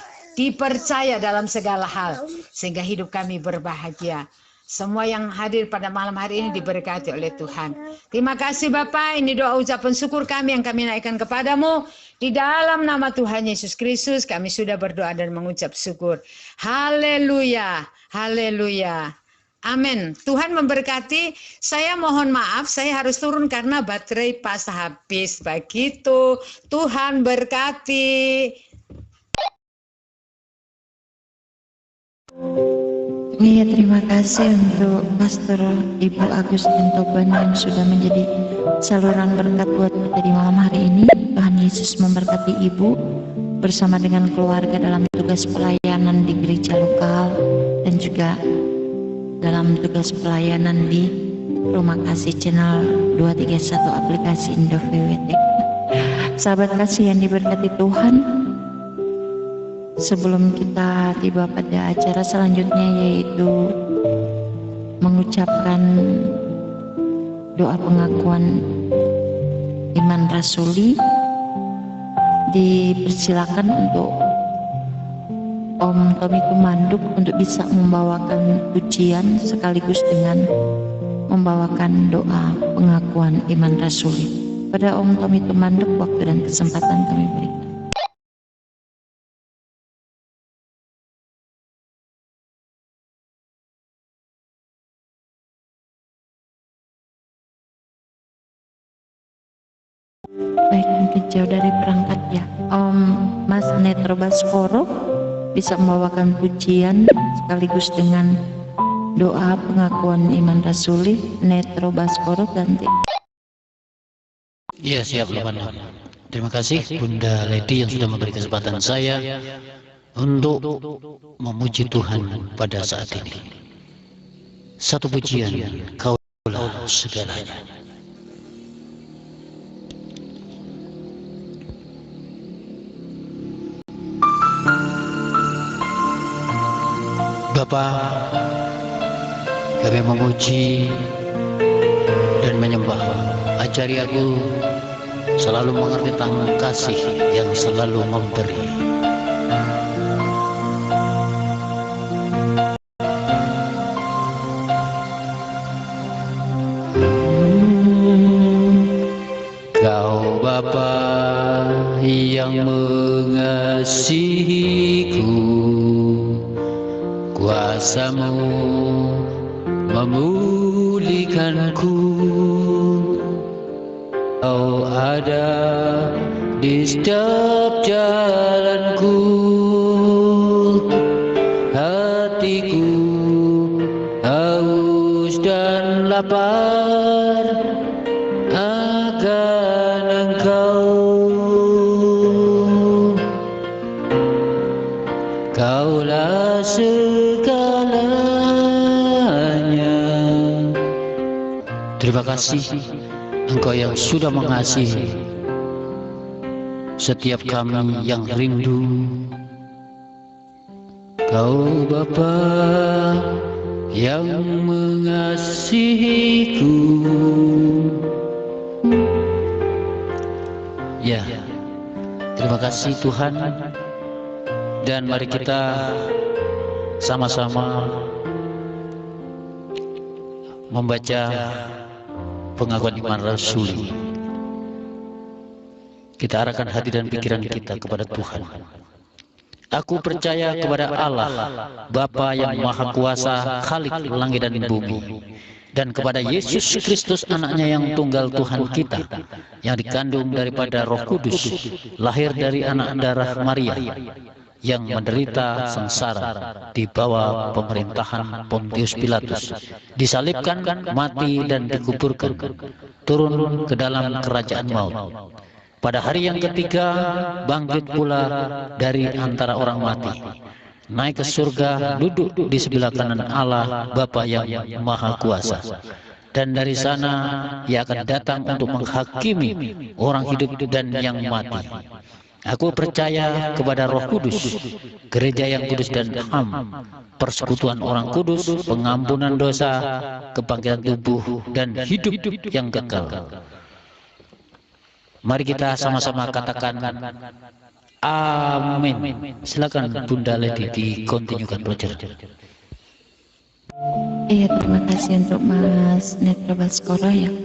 dalam segala hal. Sehingga hidup kami berbahagia. Semua yang hadir pada malam hari ini diberkati oleh Tuhan. Terima kasih Bapak, ini doa ucapan syukur kami yang kami naikkan kepadamu. Di dalam nama Tuhan Yesus Kristus kami sudah berdoa dan mengucap syukur. Haleluya, haleluya. Amin. Tuhan memberkati. Saya mohon maaf, saya harus turun karena baterai pas habis. Begitu. Tuhan berkati. Iya, terima kasih untuk Pastor Ibu Agustin Toban yang sudah menjadi saluran berkat buat kita di malam hari ini. Tuhan Yesus memberkati Ibu bersama dengan keluarga dalam tugas pelayanan di gereja lokal dan juga dalam tugas pelayanan di Rumah Kasih Channel 231 aplikasi Indo VWT. Sahabat kasih yang diberkati Tuhan, sebelum kita tiba pada acara selanjutnya, yaitu mengucapkan doa pengakuan iman rasuli, dipersilakan untuk Om Tommy Tumanduk untuk bisa membawakan pujian sekaligus dengan membawakan doa pengakuan iman rasuli. Pada Om Tommy Tumanduk, waktu dan kesempatan kami berikan. Baik, mungkin jauh dari perangkat ya. Om Mas Netro Baskoro bisa membawakan pujian sekaligus dengan doa pengakuan iman rasuli. Netro Baskoro ganti. Iya, siap Lemana. Terima kasih Bunda Lady yang sudah memberi kesempatan saya untuk memuji Tuhan pada saat ini. Satu pujian, Kaulah segalanya. Bapa, kami memuji dan menyembah. Ajari aku selalu mengerti tentang kasih yang selalu memberi. Kau Bapa yang mengasihiku, kuasa-Mu memulihkanku. Kau ada di setiap jalanku, hatiku haus dan lapar akan Engkau. Kaulah segalanya. Terima kasih Engkau yang sudah mengasihi setiap kami yang rindu. Kau Bapa yang mengasihiku. Ya, terima kasih Tuhan. Dan mari kita sama-sama membaca pengakuan iman rasuli. Kita arahkan hati dan pikiran kita kepada Tuhan. Aku percaya kepada Allah, Bapa yang Maha Kuasa, Khalik langit dan bumi, dan kepada Yesus Kristus, anaknya yang tunggal Tuhan kita, yang dikandung daripada Roh Kudus, lahir dari anak darah Maria, yang menderita sengsara di bawah pemerintahan Pontius Pilatus, disalibkan, mati dan dikuburkan, turun ke dalam kerajaan maut. Pada hari yang ketiga bangkit pula dari antara orang mati, naik ke surga, duduk di sebelah kanan Allah Bapa yang Maha Kuasa. Dan dari sana Ia akan datang untuk menghakimi orang hidup dan yang mati. Aku percaya kepada Roh Kudus, gereja yang kudus dan ham, persekutuan orang kudus, pengampunan dosa, kebangkitan tubuh, dan hidup yang kekal. Mari kita sama-sama katakan amin. Silakan Bunda Lady dikontinyukan pelajaran. Iya, terima kasih untuk Mas Netro Baskoro yang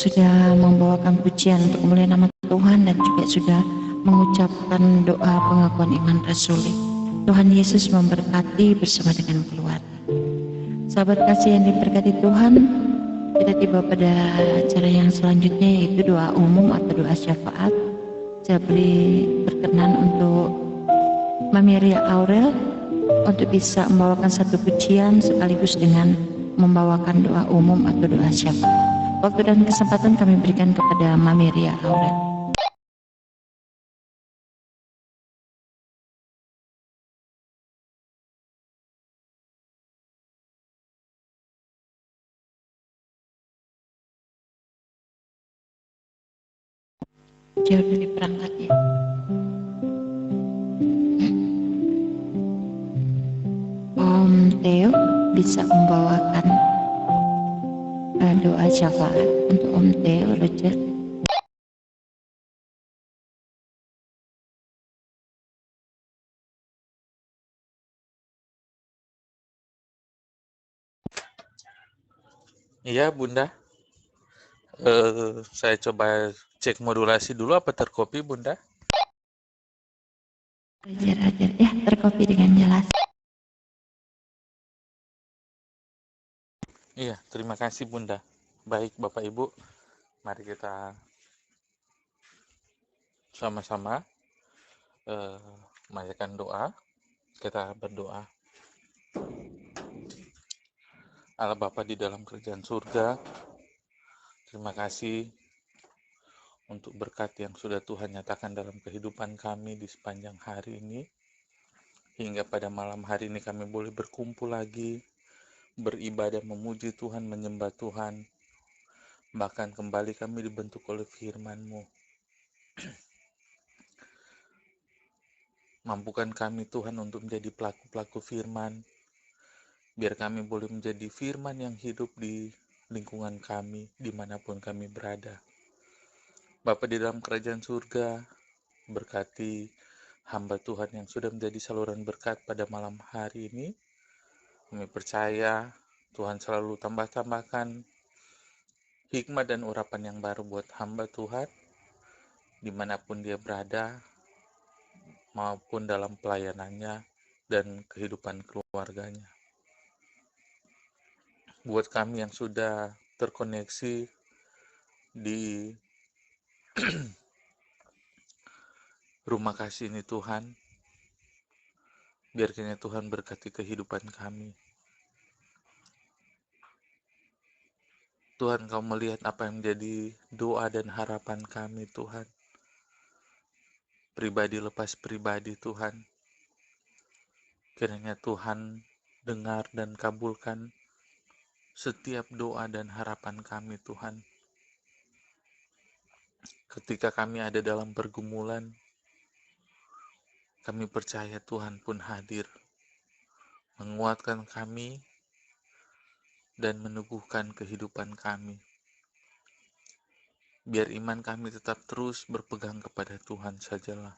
sudah membawakan pujian untuk kemuliaan nama Tuhan dan juga sudah mengucapkan doa pengakuan iman rasuli. Tuhan Yesus memberkati bersama dengan keluarga. Sahabat kasih yang diberkati Tuhan, kita tiba pada acara yang selanjutnya, yaitu doa umum atau doa syafaat. Saya beri perkenan untuk Mami Ria Aurel untuk bisa membawakan satu pujian sekaligus dengan membawakan doa umum atau doa syafaat. Waktu dan kesempatan kami berikan kepada Mami Ria Aura. Jauh dari perangkat ya. Om Theo bisa membawakan doa syafaat untuk Om Theo Roger. Iya, Bunda. Saya coba cek modulasi dulu apa terkopi, Bunda? Roger ya, terkopi dengan jelas. Iya, terima kasih, Bunda. Baik, Bapak Ibu, mari kita sama-sama memanjatkan doa. Kita berdoa. Allah Bapa di dalam kerajaan surga, terima kasih untuk berkat yang sudah Tuhan nyatakan dalam kehidupan kami di sepanjang hari ini. Hingga pada malam hari ini kami boleh berkumpul lagi, beribadah, memuji Tuhan, menyembah Tuhan. Bahkan kembali kami dibentuk oleh firman-Mu. Mampukan kami Tuhan untuk menjadi pelaku-pelaku firman, biar kami boleh menjadi firman yang hidup di lingkungan kami, dimanapun kami berada. Bapa di dalam kerajaan surga, berkati hamba Tuhan yang sudah menjadi saluran berkat pada malam hari ini. Kami percaya Tuhan selalu tambah-tambahkan hikmat dan urapan yang baru buat hamba Tuhan, dimanapun dia berada, maupun dalam pelayanannya dan kehidupan keluarganya. Buat kami yang sudah terkoneksi di rumah kasih ini Tuhan, biar kiranya Tuhan berkati kehidupan kami. Tuhan, Kau melihat apa yang menjadi doa dan harapan kami Tuhan. Pribadi lepas pribadi Tuhan. Kiranya Tuhan dengar dan kabulkan setiap doa dan harapan kami Tuhan. Ketika kami ada dalam pergumulan, kami percaya Tuhan pun hadir, menguatkan kami dan meneguhkan kehidupan kami. Biar iman kami tetap terus berpegang kepada Tuhan sajalah.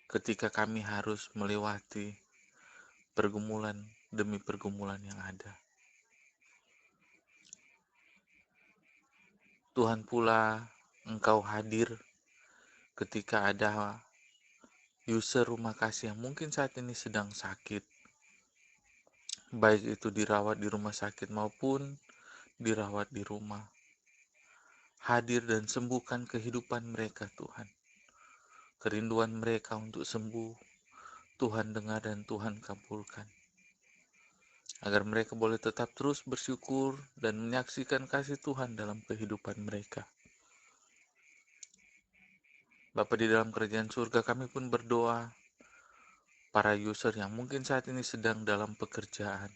Ketika kami harus melewati pergumulan demi pergumulan yang ada. Tuhan pula Engkau hadir ketika ada user rumah kasih yang mungkin saat ini sedang sakit. Baik itu dirawat di rumah sakit maupun dirawat di rumah. Hadir dan sembuhkan kehidupan mereka Tuhan. Kerinduan mereka untuk sembuh, Tuhan dengar dan Tuhan kabulkan. Agar mereka boleh tetap terus bersyukur dan menyaksikan kasih Tuhan dalam kehidupan mereka. Bapa di dalam kerajaan surga, kami pun berdoa para user yang mungkin saat ini sedang dalam pekerjaan.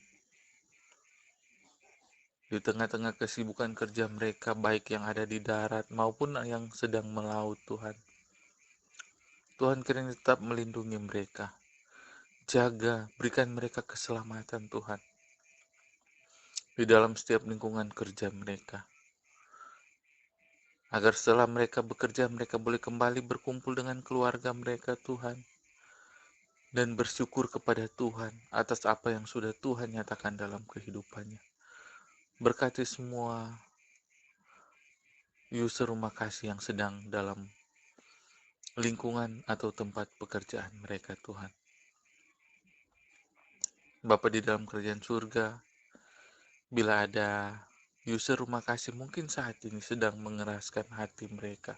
Di tengah-tengah kesibukan kerja mereka, baik yang ada di darat maupun yang sedang melaut Tuhan. Tuhan kiranya tetap melindungi mereka. Jaga, berikan mereka keselamatan Tuhan. Di dalam setiap lingkungan kerja mereka. Agar setelah mereka bekerja, mereka boleh kembali berkumpul dengan keluarga mereka Tuhan. Dan bersyukur kepada Tuhan atas apa yang sudah Tuhan nyatakan dalam kehidupannya. Berkati semua user rumah kasih yang sedang dalam lingkungan atau tempat pekerjaan mereka Tuhan. Bapa di dalam kerajaan surga, bila ada user rumah kasih mungkin saat ini sedang mengeraskan hati mereka,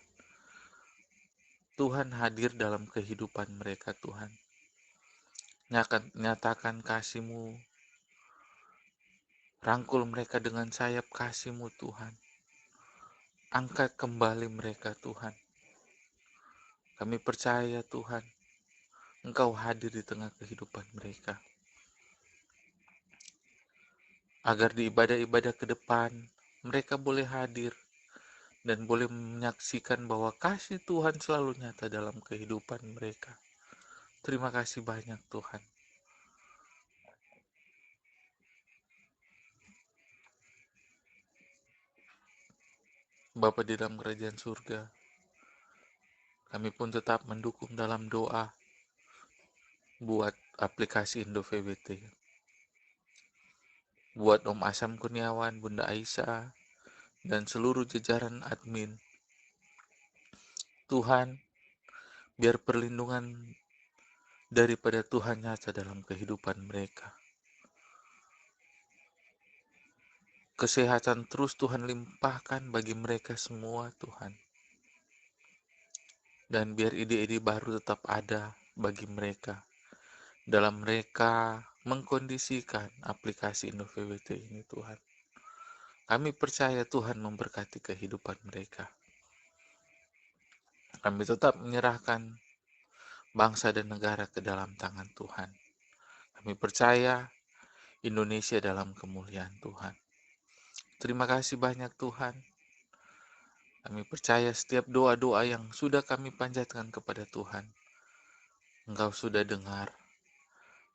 Tuhan hadir dalam kehidupan mereka Tuhan. Nyatakan kasih-Mu. Rangkul mereka dengan sayap kasih-Mu Tuhan. Angkat kembali mereka Tuhan. Kami percaya Tuhan, Engkau hadir di tengah kehidupan mereka. Agar di ibadah-ibadah ke depan, mereka boleh hadir dan boleh menyaksikan bahwa kasih Tuhan selalu nyata dalam kehidupan mereka. Terima kasih banyak Tuhan. Bapa di dalam kerajaan surga, kami pun tetap mendukung dalam doa buat aplikasi Indo VBT. Buat Om Asam Kurniawan, Bunda Aisyah, dan seluruh jajaran admin. Tuhan, biar perlindungan daripada Tuhan nyata dalam kehidupan mereka. Kesehatan terus Tuhan limpahkan bagi mereka semua Tuhan. Dan biar ide-ide baru tetap ada bagi mereka. Dalam mereka mengkondisikan aplikasi Indo VBT ini Tuhan. Kami percaya Tuhan memberkati kehidupan mereka. Kami tetap menyerahkan bangsa dan negara ke dalam tangan Tuhan. Kami percaya Indonesia dalam kemuliaan Tuhan. Terima kasih banyak Tuhan. Kami percaya setiap doa-doa yang sudah kami panjatkan kepada Tuhan, Engkau sudah dengar.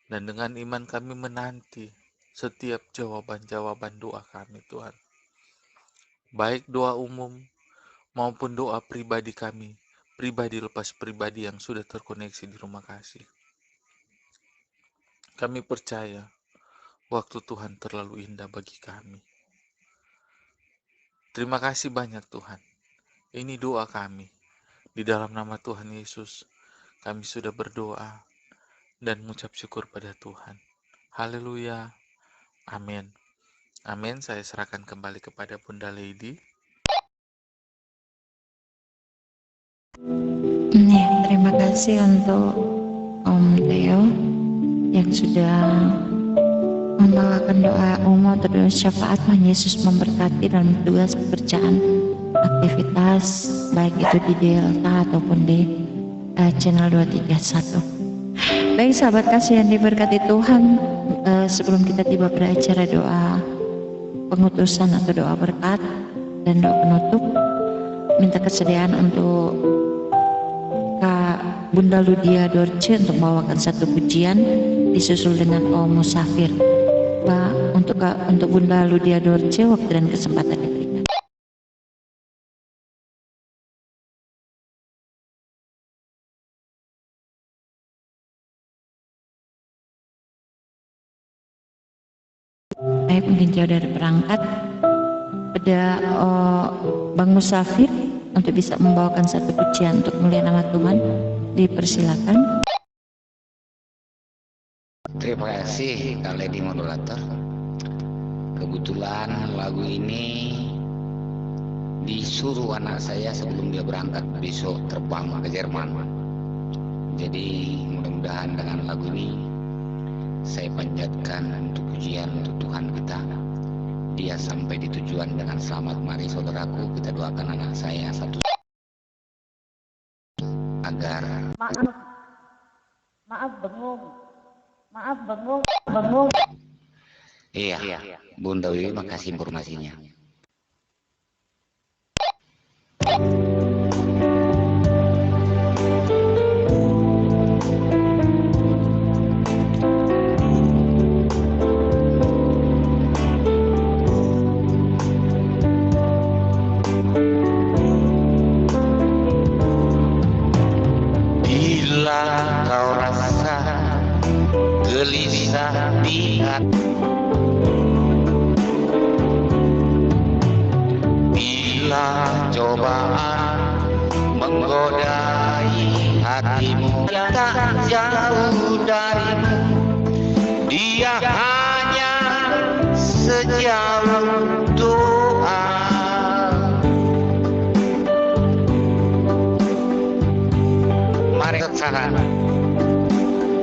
Dan dengan iman kami menanti setiap jawaban-jawaban doa kami Tuhan. Baik doa umum maupun doa pribadi kami, pribadi lepas pribadi yang sudah terkoneksi di rumah kasih. Kami percaya waktu Tuhan terlalu indah bagi kami. Terima kasih banyak Tuhan. Ini doa kami. Di dalam nama Tuhan Yesus, kami sudah berdoa dan mengucap syukur pada Tuhan. Haleluya. Amin. Amin. Saya serahkan kembali kepada Bunda Lady. Terima kasih untuk Om Leo yang sudah membawakan doa umum atau doa syafaat. Tuhan Yesus memberkati dalam tugas pekerjaan, aktivitas baik itu di Delta ataupun di channel 231. Baik sahabat kasih yang diberkati Tuhan, sebelum kita tiba pada acara doa pengutusan atau doa berkat dan doa penutup, minta kesediaan untuk Kak Bunda Ludia Dorce untuk membawakan satu pujian disusul dengan Om Musafir. Untuk Bunda Ludia Dorce, waktu dan kesempatan diberikan. Baik, mungkin jauh dari perangkat pada Bang Musafir untuk bisa membawakan satu pujian untuk mulia nama Tuhan. Dipersilakan. Terima kasih Kak Lady Modulator. Kebetulan lagu ini disuruh anak saya sebelum dia berangkat besok terbang ke Jerman. Jadi mudah-mudahan dengan lagu ini saya panjatkan untuk pujian untuk Tuhan kita. Dia sampai di tujuan dengan selamat. Mari saudaraku, kita doakan anak saya satu agar Maaf bengong. Iya, Bunda Wiwi, makasih informasinya. Bila kau rasa gelisah di hati, bila cobaan menggodai hatimu, tak jauh darimu, dia hanya sejauh doa. Mari saudara,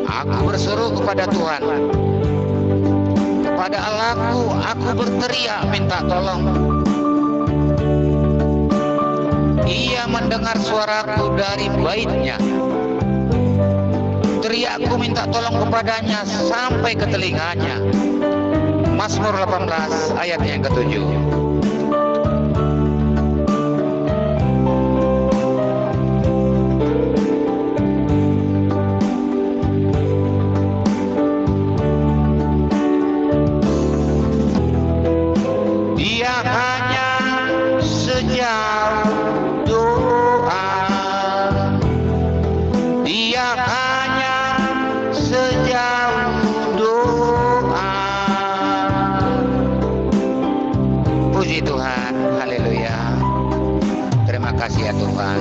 aku berseru kepada Tuhan. Kepada Allahku aku berteriak minta tolong. Ia mendengar suaraku dari baitnya. Teriakku minta tolong kepadanya sampai ke telinganya. Mazmur 18 ayat yang ke-7. Dia hanya sejauh doa. Dia hanya sejauh doa. Puji Tuhan, haleluya. Terima kasih ya Tuhan.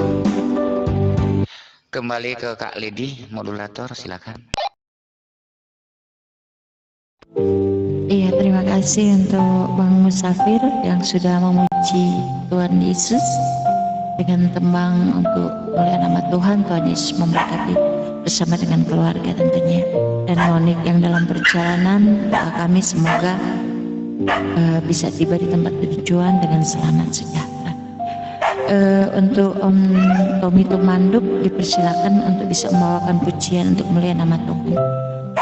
Kembali ke Kak Lidi, modulator, silakan. Iya, terima kasih untuk Bang Musafir yang sudah memuji Tuhan Yesus dengan tembang untuk mulia nama Tuhan. Tuhan Yesus memberkati bersama dengan keluarga tentunya. Dan Monik yang dalam perjalanan, doa kami semoga bisa tiba di tempat tujuan dengan selamat sejahtera. Untuk Om Tommy Tumanduk dipersilakan untuk bisa membawakan pujian untuk mulia nama Tuhan.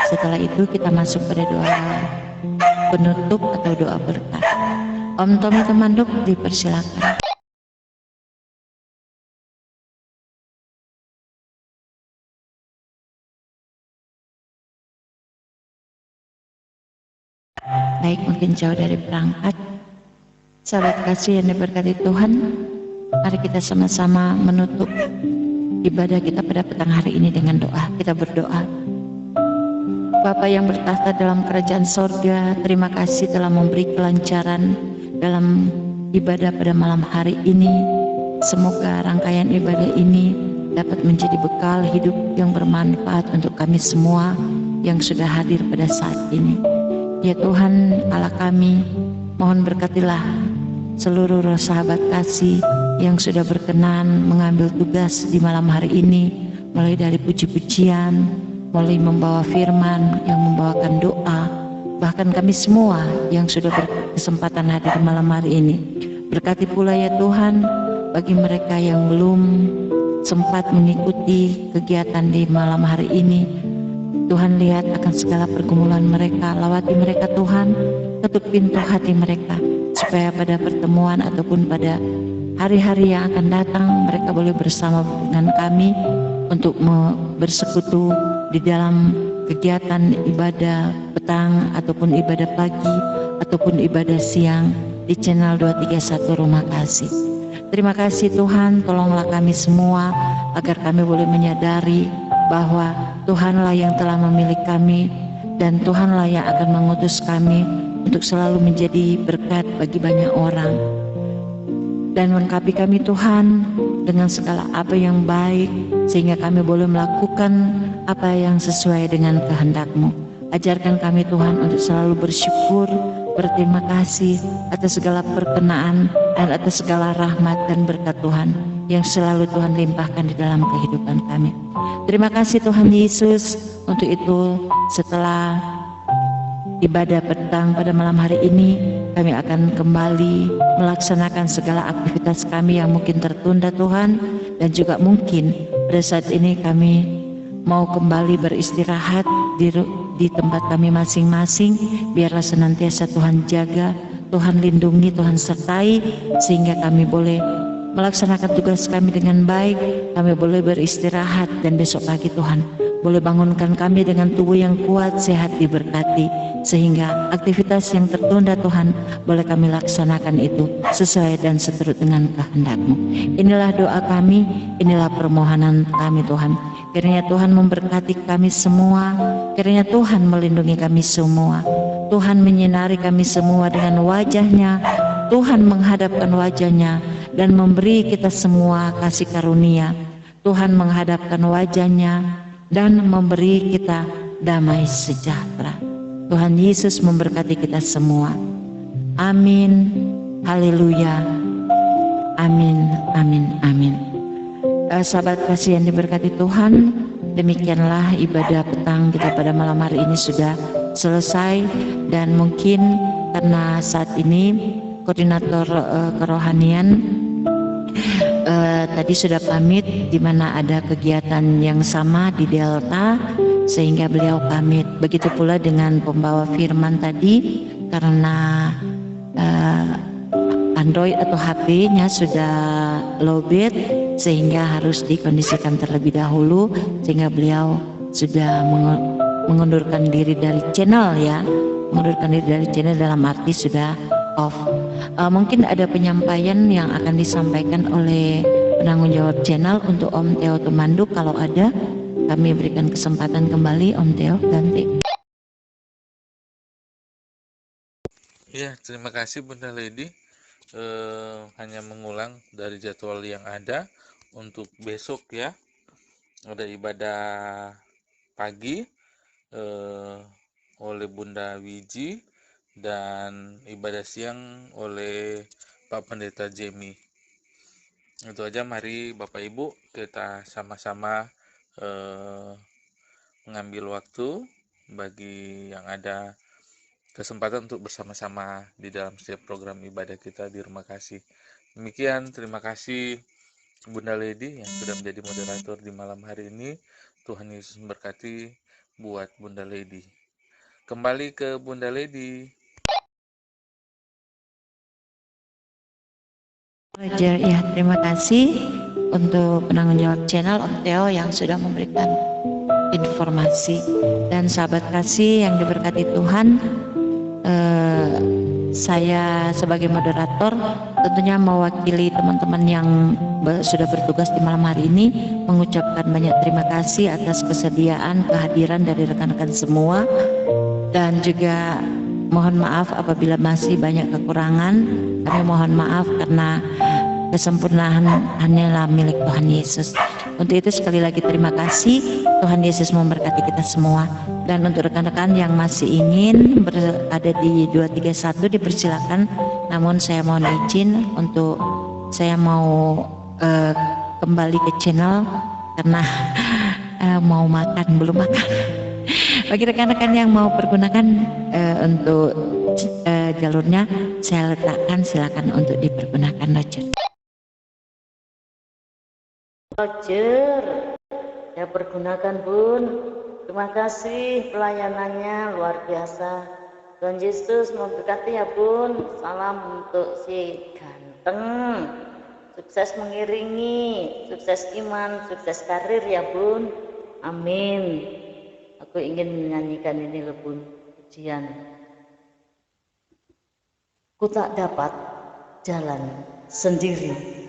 Setelah itu kita masuk pada doa penutup atau doa berkat. Om Tommy Tumanduk dipersilakan. Baik, mungkin jauh dari perangkat. Sahabat kasih yang diberkati Tuhan, mari kita sama-sama menutup ibadah kita pada petang hari ini dengan doa. Kita berdoa. Bapa yang bertahta dalam kerajaan sorga, terima kasih telah memberi kelancaran dalam ibadah pada malam hari ini. Semoga rangkaian ibadah ini dapat menjadi bekal hidup yang bermanfaat untuk kami semua yang sudah hadir pada saat ini. Ya Tuhan Allah kami, mohon berkatilah seluruh roh sahabat kasih yang sudah berkenan mengambil tugas di malam hari ini, mulai dari puji-pujian, mulai membawa firman, yang membawakan doa, bahkan kami semua yang sudah berkesempatan hadir malam hari ini. Berkati pula ya Tuhan bagi mereka yang belum sempat mengikuti kegiatan di malam hari ini. Tuhan lihat akan segala pergumulan mereka, lawati mereka Tuhan, ketuk pintu hati mereka, supaya pada pertemuan ataupun pada hari-hari yang akan datang mereka boleh bersama dengan kami untuk bersekutu di dalam kegiatan ibadah petang ataupun ibadah pagi ataupun ibadah siang di channel 231 Rumah Kasih. Terima kasih Tuhan, tolonglah kami semua agar kami boleh menyadari bahwa Tuhanlah yang telah memilih kami dan Tuhanlah yang akan mengutus kami untuk selalu menjadi berkat bagi banyak orang. Dan lengkapi kami Tuhan dengan segala apa yang baik, sehingga kami boleh melakukan apa yang sesuai dengan kehendak-Mu. Ajarkan kami Tuhan untuk selalu bersyukur, berterima kasih atas segala perkenaan dan atas segala rahmat dan berkat Tuhan yang selalu Tuhan limpahkan di dalam kehidupan kami. Terima kasih Tuhan Yesus. Untuk itu setelah ibadah petang pada malam hari ini, kami akan kembali melaksanakan segala aktivitas kami yang mungkin tertunda Tuhan, dan juga mungkin pada saat ini kami mau kembali beristirahat di tempat kami masing-masing. Biarlah senantiasa Tuhan jaga, Tuhan lindungi, Tuhan sertai, sehingga kami boleh melaksanakan tugas kami dengan baik. Kami boleh beristirahat dan besok pagi Tuhan boleh bangunkan kami dengan tubuh yang kuat, sehat, diberkati, sehingga aktivitas yang tertunda Tuhan boleh kami laksanakan itu sesuai dan seturut dengan kehendak-Mu. Inilah doa kami, inilah permohonan kami Tuhan. Kiranya Tuhan memberkati kami semua, kiranya Tuhan melindungi kami semua, Tuhan menyinari kami semua dengan wajah-Nya, Tuhan menghadapkan wajah-Nya dan memberi kita semua kasih karunia. Tuhan menghadapkan wajah-Nya dan memberi kita damai sejahtera. Tuhan Yesus memberkati kita semua. Amin. Haleluya. Amin. Amin. Amin. Sahabat kasih yang diberkati Tuhan, demikianlah ibadah petang kita pada malam hari ini sudah selesai, dan mungkin karena saat ini koordinator kerohanian tadi sudah pamit di mana ada kegiatan yang sama di Delta sehingga beliau pamit. Begitu pula dengan pembawa firman tadi, karena Android atau HP-nya sudah lowbat sehingga harus dikondisikan terlebih dahulu, sehingga beliau sudah mengundurkan diri dari channel ya, mengundurkan diri dari channel dalam arti sudah off. Mungkin ada penyampaian yang akan disampaikan oleh penanggung jawab channel untuk Om Theo Tumanduk. Kalau ada, kami berikan kesempatan kembali. Om Theo, ganti. Ya, terima kasih Bunda Lady. Hanya mengulang dari jadwal yang ada untuk besok ya. Ada ibadah pagi oleh Bunda Wiji dan ibadah siang oleh Pak Pendeta Jemi. Itu aja, mari Bapak Ibu kita sama-sama mengambil waktu bagi yang ada kesempatan untuk bersama-sama di dalam setiap program ibadah kita di Rumah Kasih. Demikian, terima kasih Bunda Lady yang sudah menjadi moderator di malam hari ini. Tuhan Yesus memberkati buat Bunda Lady. Kembali ke Bunda Lady. Roger, ya, terima kasih untuk penanggung jawab channel Om Theo yang sudah memberikan informasi. Dan sahabat kasih yang diberkati Tuhan, saya sebagai moderator tentunya mewakili teman-teman yang sudah bertugas di malam hari ini mengucapkan banyak terima kasih atas kesediaan kehadiran dari rekan-rekan semua, dan juga mohon maaf apabila masih banyak kekurangan. Kami mohon maaf karena kesempurnaan hanyalah milik Tuhan Yesus. Untuk itu sekali lagi terima kasih. Tuhan Yesus memberkati kita semua. Dan untuk rekan-rekan yang masih ingin berada di 231 dipersilakan. Namun saya mohon izin untuk saya mau kembali ke channel karena mau makan, belum makan. Bagi rekan-rekan yang mau pergunakan untuk jalurnya, saya letakkan, silakan untuk dipergunakan. Roger, ya pergunakan Bun. Terima kasih pelayanannya luar biasa. Tuhan Yesus memberkati ya Bun. Salam untuk si ganteng. Sukses mengiringi, sukses iman, sukses karir ya Bun. Amin. Aku ingin menyanyikan ini loh Bun, pujian. Ku tak dapat jalan sendiri.